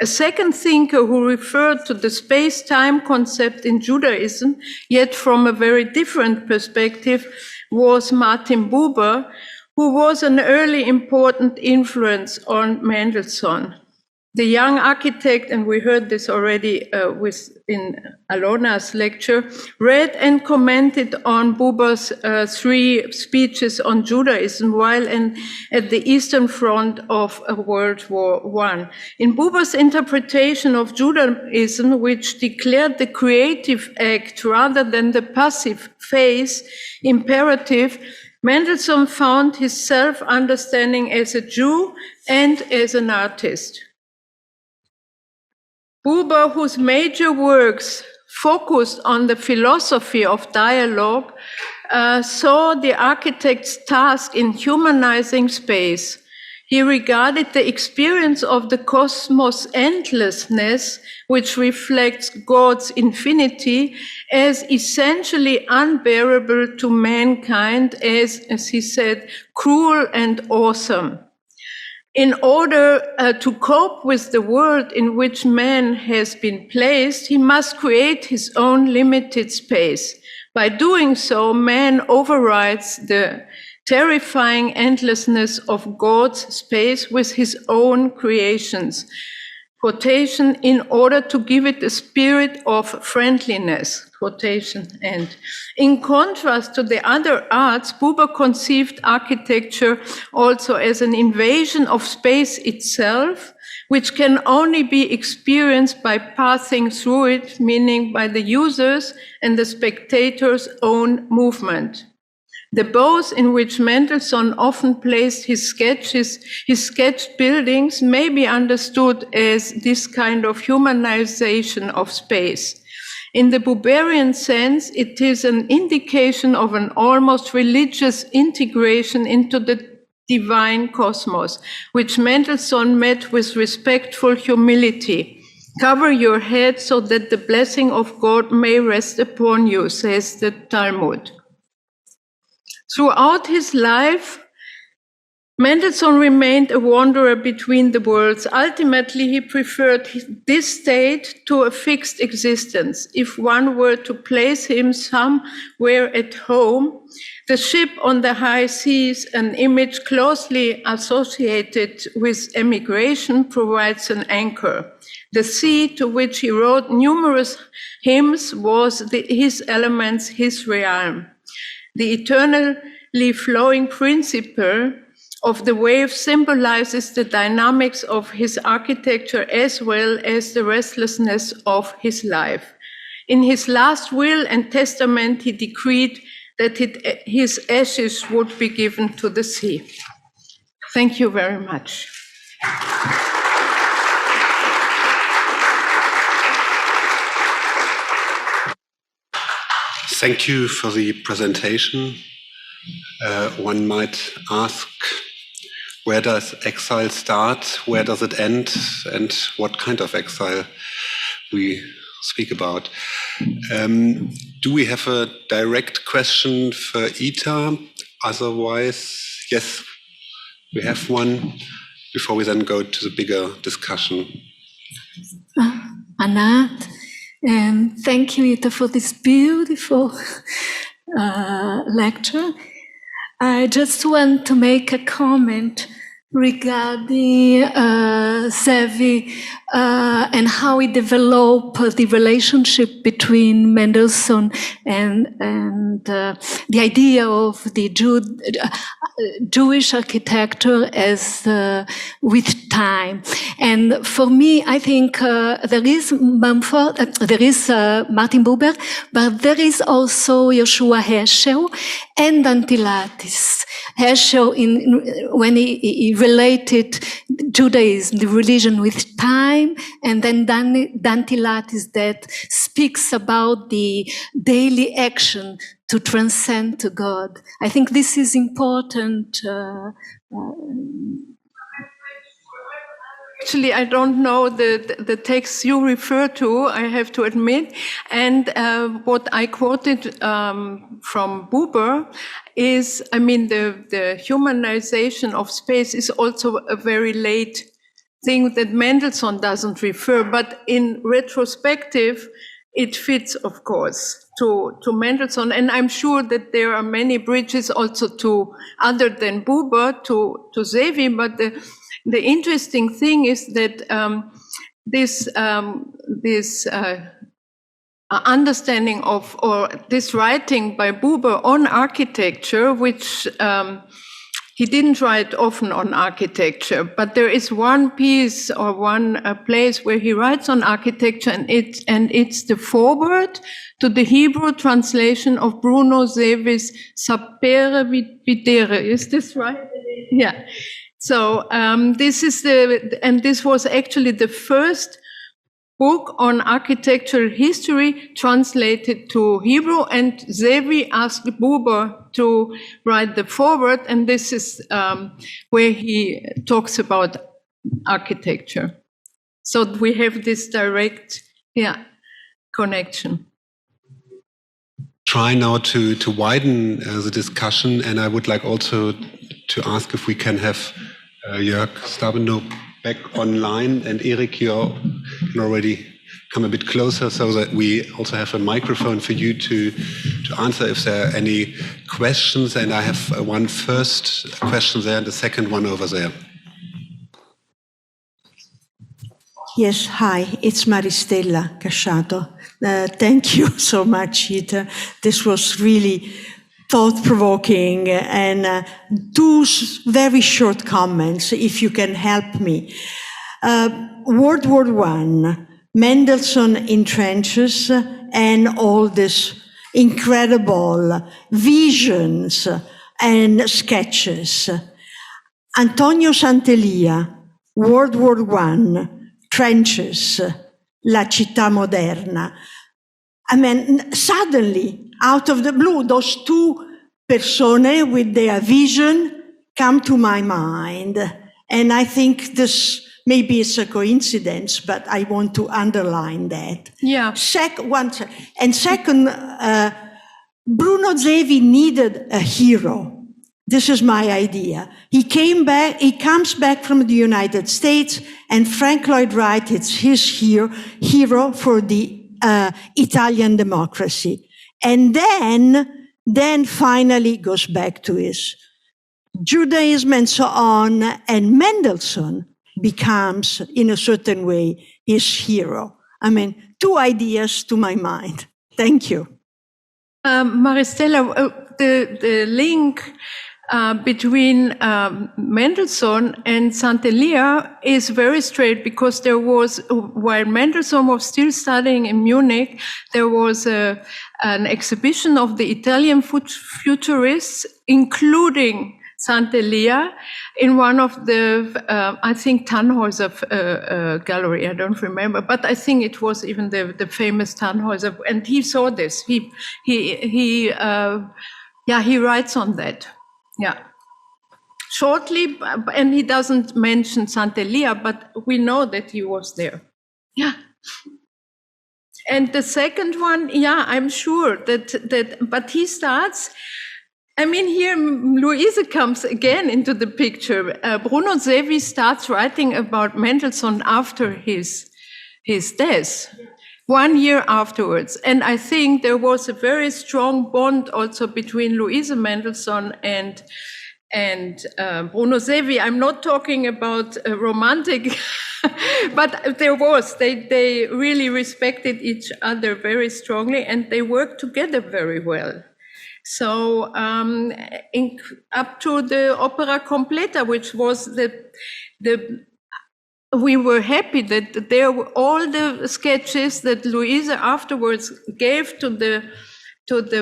A second thinker who referred to the space-time concept in Judaism, yet from a very different perspective, was Martin Buber, who was an early important influence on Mendelssohn. The young architect, and we heard this already in Alona's lecture, read and commented on Buber's 3 speeches on Judaism while at the Eastern Front of World War I. In Buber's interpretation of Judaism, which declared the creative act rather than the passive phase imperative, Mendelsohn found his self-understanding as a Jew and as an artist. Buber, whose major works focused on the philosophy of dialogue, saw the architect's task in humanizing space. He regarded the experience of the cosmos' endlessness, which reflects God's infinity, as essentially unbearable to mankind, as he said, cruel and awesome. In order to cope with the world in which man has been placed, he must create his own limited space. By doing so, man overrides the terrifying endlessness of God's space with his own creations. Quotation, in order to give it a spirit of friendliness, quotation end. In contrast to the other arts, Buber conceived architecture also as an invasion of space itself, which can only be experienced by passing through it, meaning by the user's and the spectator's own movement. The both in which Mendelsohn often placed his sketched buildings may be understood as this kind of humanization of space. In the Buberian sense, it is an indication of an almost religious integration into the divine cosmos, which Mendelsohn met with respectful humility. Cover your head so that the blessing of God may rest upon you, says the Talmud. Throughout his life, Mendelsohn remained a wanderer between the worlds. Ultimately, he preferred this state to a fixed existence. If one were to place him somewhere at home, the ship on the high seas, an image closely associated with emigration, provides an anchor. The sea, to which he wrote numerous hymns, was his elements, his realm. The eternally flowing principle of the wave symbolizes the dynamics of his architecture as well as the restlessness of his life. In his last will and testament, he decreed that his ashes would be given to the sea. Thank you very much. Thank you for the presentation. One might ask, where does exile start? Where does it end? And what kind of exile we speak about? Do we have a direct question for Ita? Otherwise, yes, we have one before we then go to the bigger discussion. Anna, and thank you, Ita, for this beautiful lecture. I just want to make a comment regarding Zevi and how he developed the relationship between Mendelssohn and the idea of the Jewish architecture as with time. And for me, I think there is Mumford, there is Martin Buber, but there is also Joshua Heschel and Dantilatis. Heschel, when he related Judaism, the religion, with time, and then Dantilatis that speaks about the daily action to transcend to God. I think this is important. Actually, I don't know the text you refer to, I have to admit. And what I quoted from Buber is, I mean, the humanization of space is also a very late thing that Mendelssohn doesn't refer. But in retrospective, it fits, of course, to Mendelssohn. And I'm sure that there are many bridges also to, other than Buber, to Zevi. But the interesting thing is that this understanding of, or this writing by Buber on architecture, which he didn't write often on architecture, but there is one piece or one place where he writes on architecture, and it's the foreword to the Hebrew translation of Bruno Zevi's Sapere Videre. Is this right? Yeah. So this was actually the first book on architectural history translated to Hebrew, and Zevi asked Buber to write the foreword, and this is where he talks about architecture. So we have this direct connection. Try now to widen the discussion, and I would like also to ask if we can have Jörg, Stabenow back online, and Erich, you can already come a bit closer so that we also have a microphone for you to answer if there are any questions. And I have one first question there and the second one over there. Yes, hi, it's Maristella Casciato. Thank you so much, Ita. This was really thought-provoking, and two very short comments, if you can help me. World War I, Mendelssohn in trenches, and all these incredible visions and sketches. Antonio Santelia, World War I, trenches, La Città Moderna. I mean, suddenly, out of the blue, those two personae with their vision come to my mind. And I think this, maybe it's a coincidence, but I want to underline that. Yeah. Second, Bruno Zevi needed a hero. This is my idea. He comes back from the United States, and Frank Lloyd Wright is his hero for the Italian democracy. And then finally goes back to his Judaism and so on, and Mendelssohn becomes, in a certain way, his hero. I mean, two ideas to my mind. Thank you. Maristella, the link between Mendelssohn and Santelia is very straight, because there was, while Mendelssohn was still studying in Munich, there was an exhibition of the Italian futurists, including Santelia, in one of the, I think, Tannhäuser gallery, I don't remember, but I think it was even the famous Tannhäuser, and he saw this. He writes on that. Yeah. Shortly, and he doesn't mention Santelia, but we know that he was there. Yeah. And the second one, yeah, I'm sure that, but he starts, I mean, here Louise comes again into the picture. Bruno Zevi starts writing about Mendelssohn after his death, 1 year afterwards. And I think there was a very strong bond also between Louise Mendelssohn and Bruno Zevi. I'm not talking about romantic, but there was. They really respected each other very strongly, and they worked together very well. So up to the opera completa, which was we were happy that there were all the sketches that Louise afterwards gave to the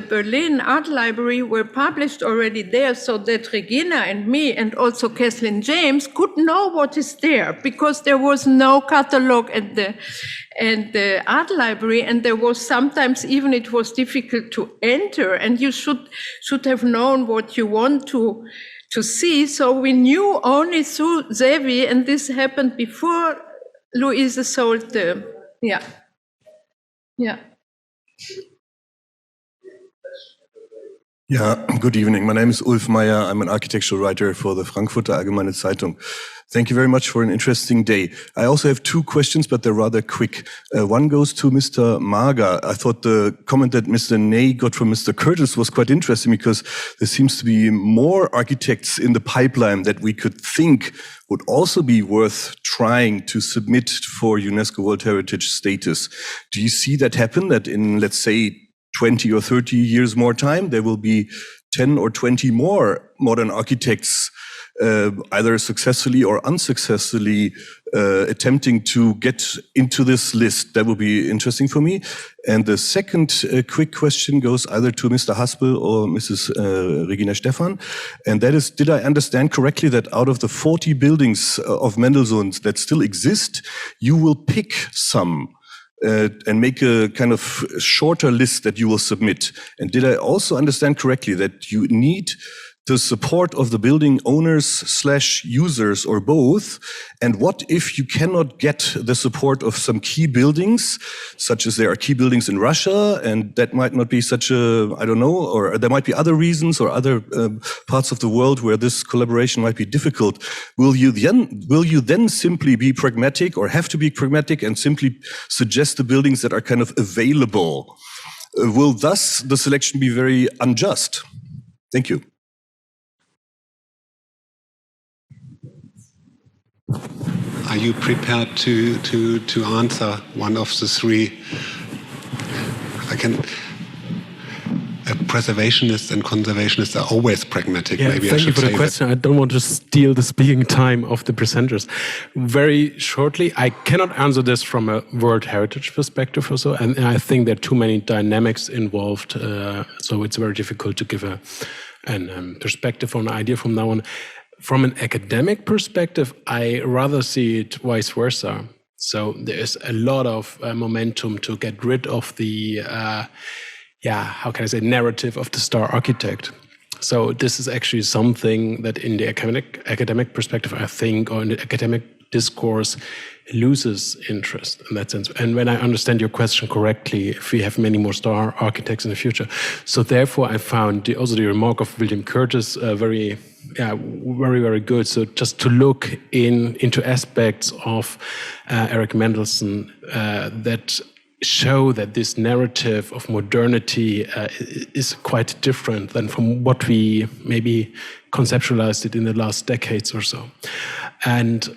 Berlin Art Library were published already there, so that Regina and me and also Kathleen James could know what is there, because there was no catalog at the art library, and there was sometimes even it was difficult to enter, and you should have known what you want to see. So we knew only through Zevi, and this happened before Louise sold the, yeah. Yeah, good evening. My name is Ulf Meyer. I'm an architectural writer for the Frankfurter Allgemeine Zeitung. Thank you very much for an interesting day. I also have two questions, but they're rather quick. One goes to Mr. Marga. I thought the comment that Mr. Ney got from Mr. Curtis was quite interesting because there seems to be more architects in the pipeline that we could think would also be worth trying to submit for UNESCO World Heritage status. Do you see that happen, that in, let's say, 20 or 30 years more time, there will be 10 or 20 more modern architects either successfully or unsuccessfully attempting to get into this list? That would be interesting for me. And the second quick question goes either to Mr. Haspel or Mrs. Regina Stephan. And that is, did I understand correctly that out of the 40 buildings of Mendelssohn's that still exist, you will pick some and make a kind of shorter list that you will submit? And did I also understand correctly that you need the support of the building owners / users or both? And what if you cannot get the support of some key buildings, such as there are key buildings in Russia, and that might not be such a, I don't know, or there might be other reasons or other parts of the world where this collaboration might be difficult. Will you then simply be pragmatic or have to be pragmatic and simply suggest the buildings that are kind of available? Will thus the selection be very unjust? Thank you. Are you prepared to answer one of the three? Preservationists and conservationists are always pragmatic. Yeah, maybe thank you for the question. I don't want to steal the speaking time of the presenters. Very shortly, I cannot answer this from a World Heritage perspective or so, and I think there are too many dynamics involved, so it's very difficult to give a perspective or an idea from now on. From an academic perspective, I rather see it vice versa. So there is a lot of momentum to get rid of the, how can I say, narrative of the star architect. So this is actually something that in the academic perspective, I think, or in the academic discourse, loses interest in that sense. And when I understand your question correctly, if we have many more star architects in the future. So therefore, I found also the remark of William Curtis very, very good. So just to look into aspects of Erich Mendelsohn that show that this narrative of modernity is quite different than from what we maybe conceptualized it in the last decades or so. And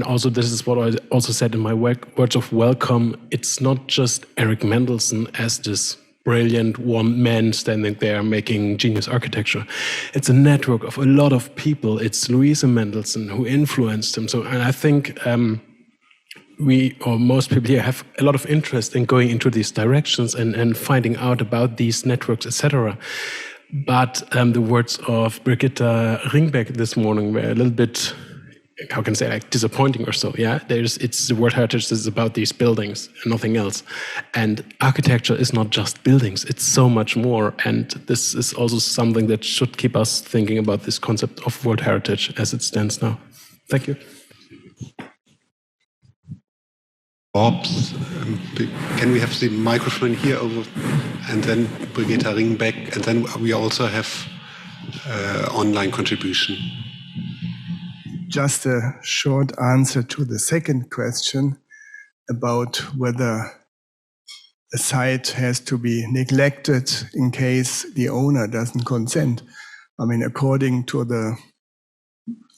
also this is what I also said in my words of welcome. It's not just Erich Mendelsohn as this brilliant one man standing there making genius architecture. It's a network of a lot of people. It's Louise Mendelssohn who influenced him. So, and I think we, or most people here, have a lot of interest in going into these directions and finding out about these networks, etc. But the words of Brigitte Ringbeck this morning were a little bit, how can I say, like disappointing or so. Yeah, it's the World Heritage is about these buildings and nothing else. And architecture is not just buildings; it's so much more. And this is also something that should keep us thinking about this concept of World Heritage as it stands now. Thank you. Orbs, can we have the microphone here over, and then Brigitte Ringbeck, and then we also have online contribution. Just a short answer to the second question about whether a site has to be neglected in case the owner doesn't consent. I mean, according to the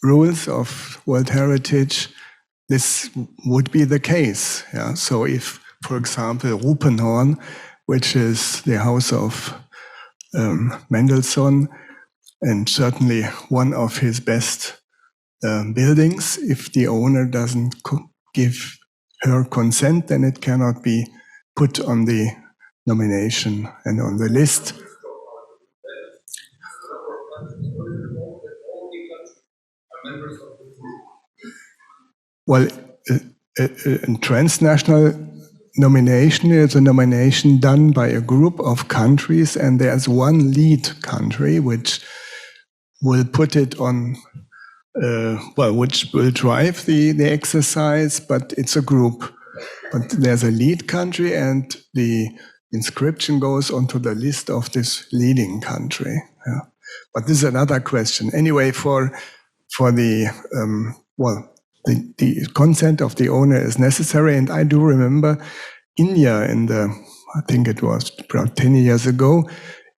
rules of World Heritage, this would be the case. Yeah? So if, for example, Rupenhorn, which is the house of Mendelssohn, and certainly one of his best buildings, if the owner doesn't give her consent, then it cannot be put on the nomination and on the list. Well, a transnational nomination is a nomination done by a group of countries, and there's one lead country which will put it on, which will drive the exercise, but it's a group. But there's a lead country, and the inscription goes onto the list of this leading country. Yeah. But this is another question. Anyway, for the the consent of the owner is necessary. And I do remember India I think it was about 10 years ago,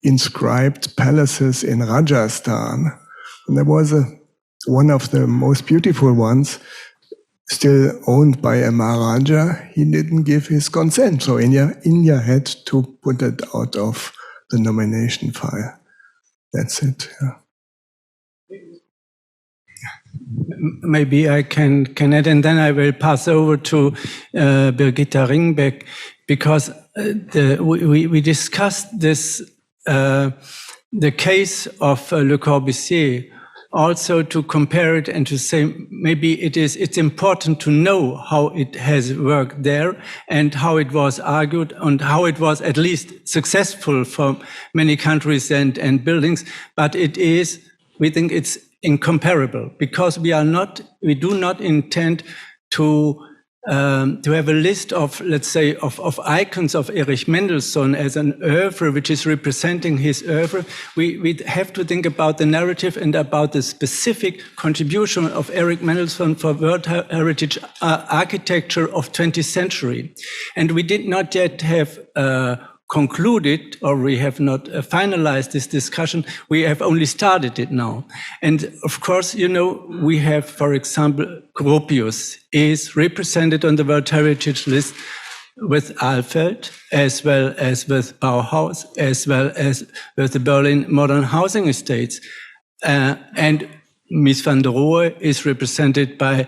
inscribed palaces in Rajasthan. And there was one of the most beautiful ones, still owned by a Maharaja. He didn't give his consent. So India had to put it out of the nomination file. That's it. Yeah. Maybe I can add, and then I will pass over to Birgitta Ringbeck, because we discussed this, the case of Le Corbusier, also to compare it and to say maybe it's important to know how it has worked there and how it was argued and how it was at least successful for many countries and buildings, but we think it's incomparable, because we do not intend to have a list of, let's say, of icons of Erich Mendelsohn as an oeuvre which is representing his oeuvre. We have to think about the narrative and about the specific contribution of Erich Mendelsohn for World Heritage architecture of 20th century. And we did not yet have concluded, or we have not finalized this discussion. We have only started it now. And of course, we have, for example, Gropius is represented on the World Heritage List with Alfeld, as well as with Bauhaus, as well as with the Berlin Modern Housing Estates. And Mies van der Rohe is represented by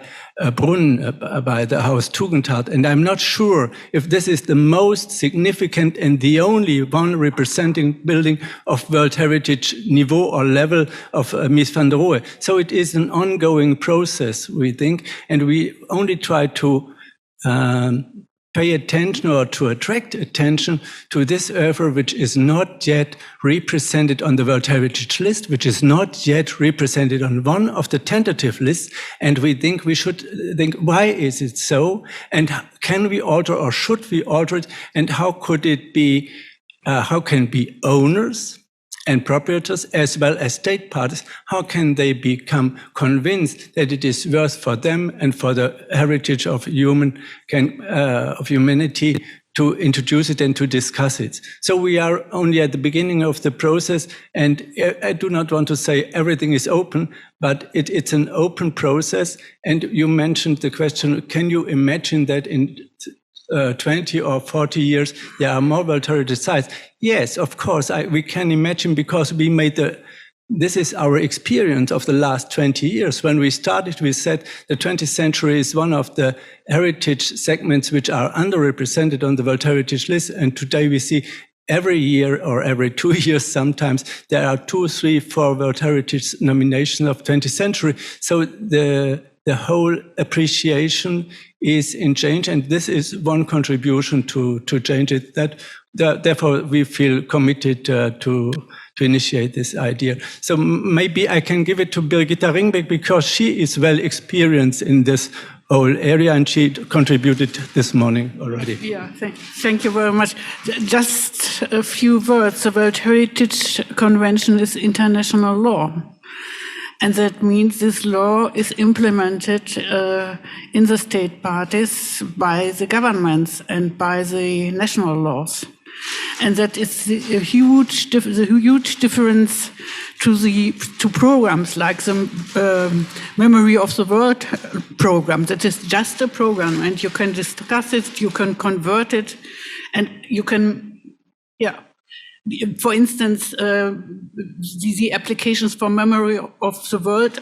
Brunn, by the Haus Tugendhat. And I'm not sure if this is the most significant and the only one representing building of World Heritage niveau or level of Mies van der Rohe. So it is an ongoing process, we think, and we only try to pay attention or to attract attention to this oeuvre, which is not yet represented on the World Heritage List, which is not yet represented on one of the tentative lists. And we think we should think, why is it so? And can we alter or should we alter it? And how could it be, how can be owners and proprietors as well as state parties, how can they become convinced that it is worth for them and for the heritage of humanity to introduce it and to discuss it? So we are only at the beginning of the process, and I do not want to say everything is open, but it's an open process. And you mentioned the question, can you imagine that in 20 or 40 years, there are more World Heritage sites? Yes, of course, we can imagine, because we made this is our experience of the last 20 years. When we started, we said the 20th century is one of the heritage segments which are underrepresented on the World Heritage List. And today we see every year or every 2 years sometimes, there are 2, 3, 4 World Heritage nominations of 20th century. So the whole appreciation is in change, and this is one contribution to change it. Therefore, we feel committed to initiate this idea. So maybe I can give it to Birgitta Ringbeck, because she is well experienced in this whole area, and she contributed this morning already. Yeah, thank you very much. Just a few words. The World Heritage Convention is international law. And that means this law is implemented in the state parties by the governments and by the national laws. And that is a huge difference to programs like the Memory of the World program. That is just a program, and you can discuss it, you can convert it, and you can, for instance, the applications for Memory of the World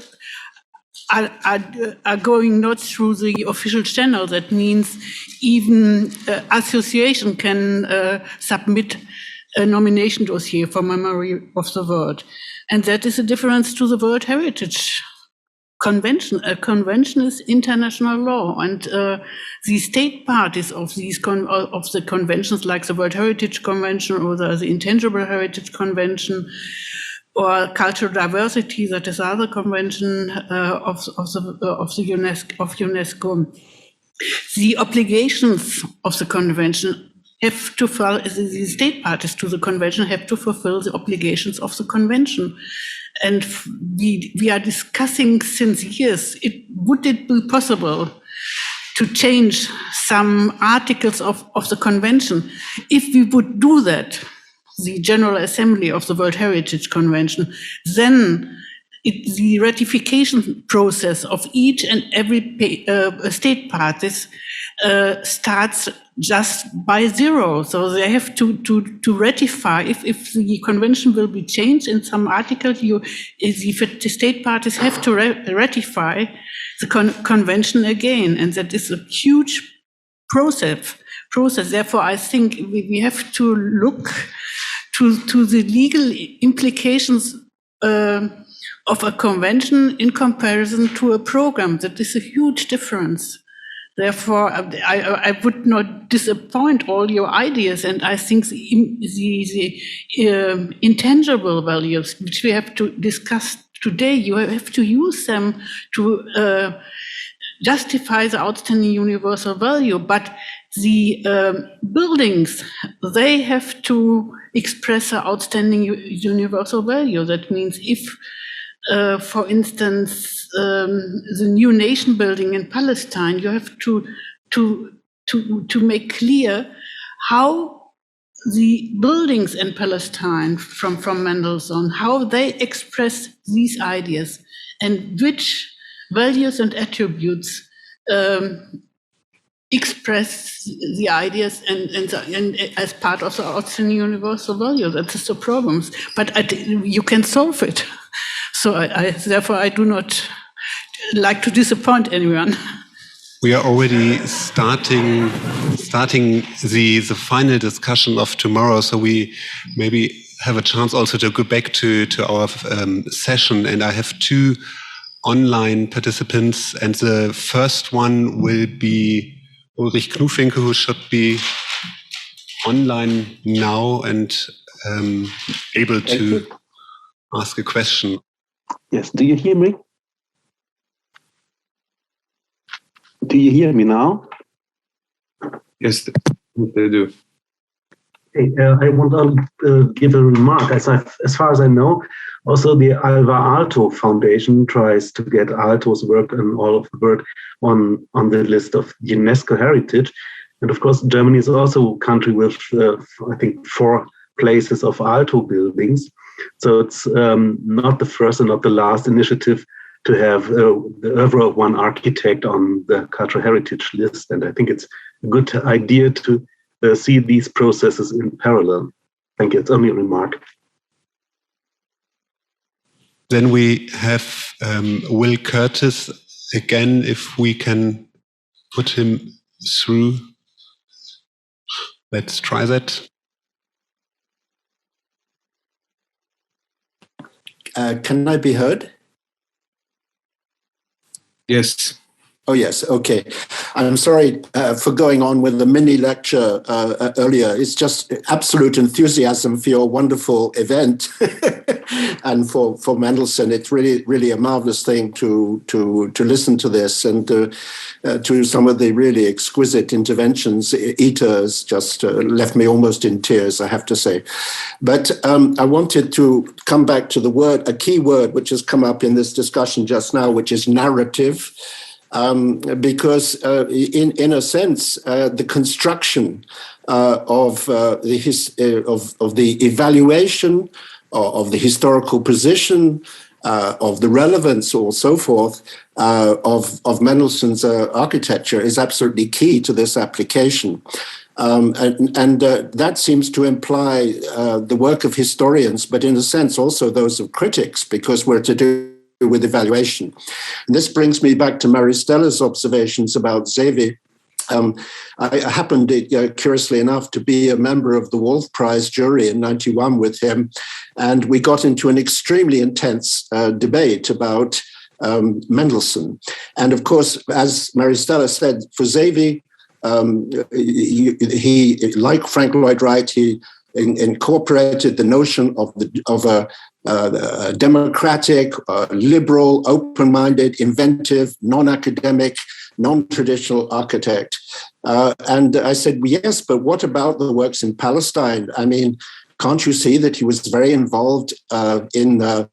are going not through the official channel. That means even association can submit a nomination dossier for Memory of the World. And that is a difference to the World Heritage Convention. A convention is international law, and the state parties of the conventions, like the World Heritage Convention or the Intangible Heritage Convention, or cultural diversity, that is other convention of UNESCO. The obligations of the convention have to follow, the state parties to the convention have to fulfill the obligations of the convention. And we are discussing since years, would it be possible to change some articles of the convention? If we would do that, the General Assembly of the World Heritage Convention, then the ratification process of each and every state parties starts just by zero. So they have to ratify. If the convention will be changed in some article, the state parties have to ratify the convention again, and that is a huge process. Therefore, I think we have to look to the legal implications of a convention in comparison to a program. That is a huge difference. Therefore, I would not disappoint all your ideas, and I think the intangible values which we have to discuss today, you have to use them to justify the outstanding universal value. But the buildings, they have to express an outstanding universal value. That means if, for instance, the new nation building in Palestine, you have to make clear how the buildings in Palestine from Mendelsohn, how they express these ideas and which values and attributes express the ideas and as part of the outstanding universal value. That is the problems, but you can solve it. So therefore I do not like to disappoint anyone. We are already starting the final discussion of tomorrow, so we maybe have a chance also to go back to our session. And I have two online participants, and the first one will be Ulrich Knufwinkel, who should be online now and able to ask a question. Yes, do you hear me? Do you hear me now? Yes, they do. Okay, I want to give a remark. As far as I know, also the Alva Aalto Foundation tries to get Aalto's work and all of the work on the list of UNESCO heritage. And of course, Germany is also a country with, I think, 4 places of Aalto buildings. So it's not the first and not the last initiative to have the oeuvre of one architect on the cultural heritage list. And I think it's a good idea to see these processes in parallel. Thank you. It's only a remark. Then we have Will Curtis again, if we can put him through. Let's try that. Can I be heard? Yes. Oh, yes. Okay. I'm sorry for going on with the mini lecture earlier. It's just absolute enthusiasm for your wonderful event and for Mendelsohn. It's really a marvelous thing to listen to this and to some of the really exquisite interventions. Ita has just left me almost in tears, I have to say. But I wanted to come back to a key word which has come up in this discussion just now, which is narrative. Because in a sense, the construction of the evaluation of the historical position, of the relevance or so forth of Mendelssohn's architecture is absolutely key to this application. And that seems to imply the work of historians, but in a sense also those of critics, because we're to do with evaluation. And this brings me back to Maristella's observations about Zevi. I happened, curiously enough, to be a member of the Wolf Prize jury in '91 with him, and we got into an extremely intense debate about Mendelssohn. And of course, as Maristella said, for Zevi, he, like Frank Lloyd Wright, he incorporated the notion of a democratic, liberal, open-minded, inventive, non-academic, non-traditional architect. And I said, well, yes, but what about the works in Palestine? I mean, can't you see that he was very involved in the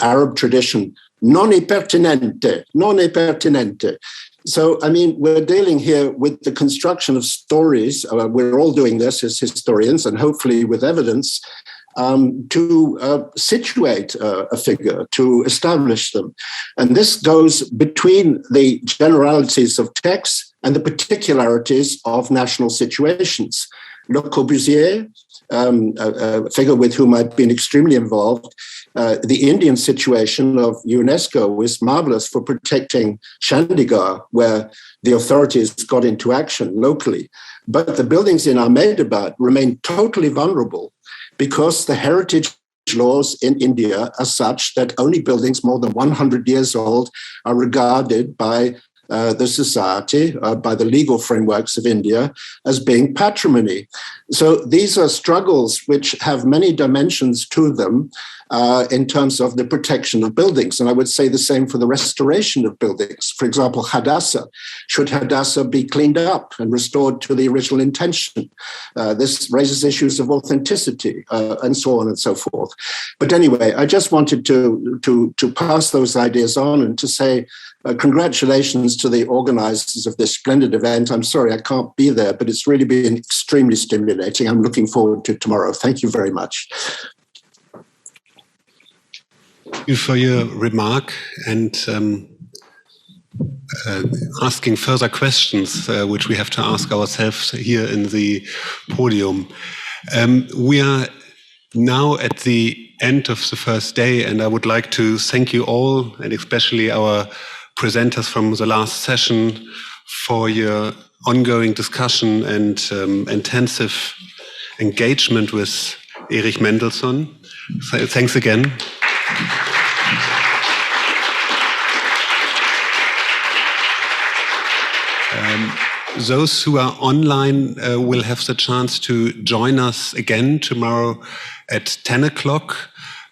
Arab tradition? Non è pertinente, non è pertinente. So, I mean, we're dealing here with the construction of stories. We're all doing this as historians, and hopefully with evidence, to situate a figure, to establish them. And this goes between the generalities of text and the particularities of national situations. Le Corbusier, a figure with whom I've been extremely involved, the Indian situation of UNESCO is marvelous for protecting Chandigarh, where the authorities got into action locally. But the buildings in Ahmedabad remain totally vulnerable because the heritage laws in India are such that only buildings more than 100 years old are regarded by the society, by the legal frameworks of India, as being patrimony. So these are struggles which have many dimensions to them in terms of the protection of buildings. And I would say the same for the restoration of buildings. For example, Hadassah. Should Hadassah be cleaned up and restored to the original intention? This raises issues of authenticity and so on and so forth. But anyway, I just wanted to pass those ideas on and to say, congratulations to the organizers of this splendid event. I'm sorry I can't be there, but it's really been extremely stimulating. I'm looking forward to tomorrow. Thank you very much. Thank you for your remark and asking further questions, which we have to ask ourselves here in the podium. We are now at the end of the first day, and I would like to thank you all, and especially our presenters from the last session, for your ongoing discussion and intensive engagement with Erich Mendelsohn. So, thanks again. Those who are online will have the chance to join us again tomorrow at 10 o'clock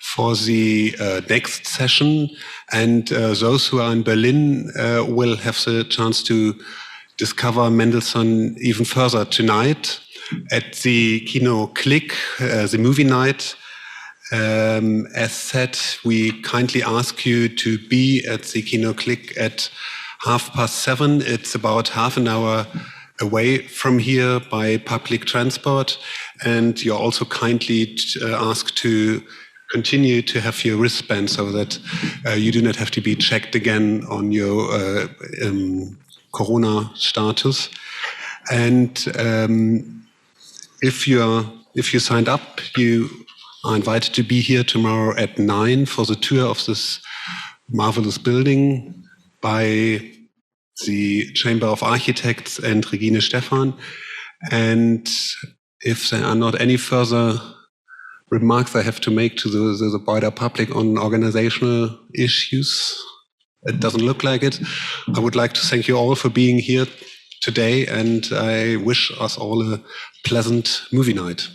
for the next session. And those who are in Berlin will have the chance to discover Mendelssohn even further tonight at the Kino Click, the movie night. As said, we kindly ask you to be at the Kino Click at 7:30. It's about half an hour away from here by public transport. And you're also kindly asked to continue to have your wristband so that you do not have to be checked again on your Corona status. And if you signed up, you are invited to be here tomorrow at 9 for the tour of this marvelous building by the Chamber of Architects and Regine Stephan. And if there are not any further remarks I have to make to the wider public on organizational issues, it doesn't look like it. I would like to thank you all for being here today, and I wish us all a pleasant movie night.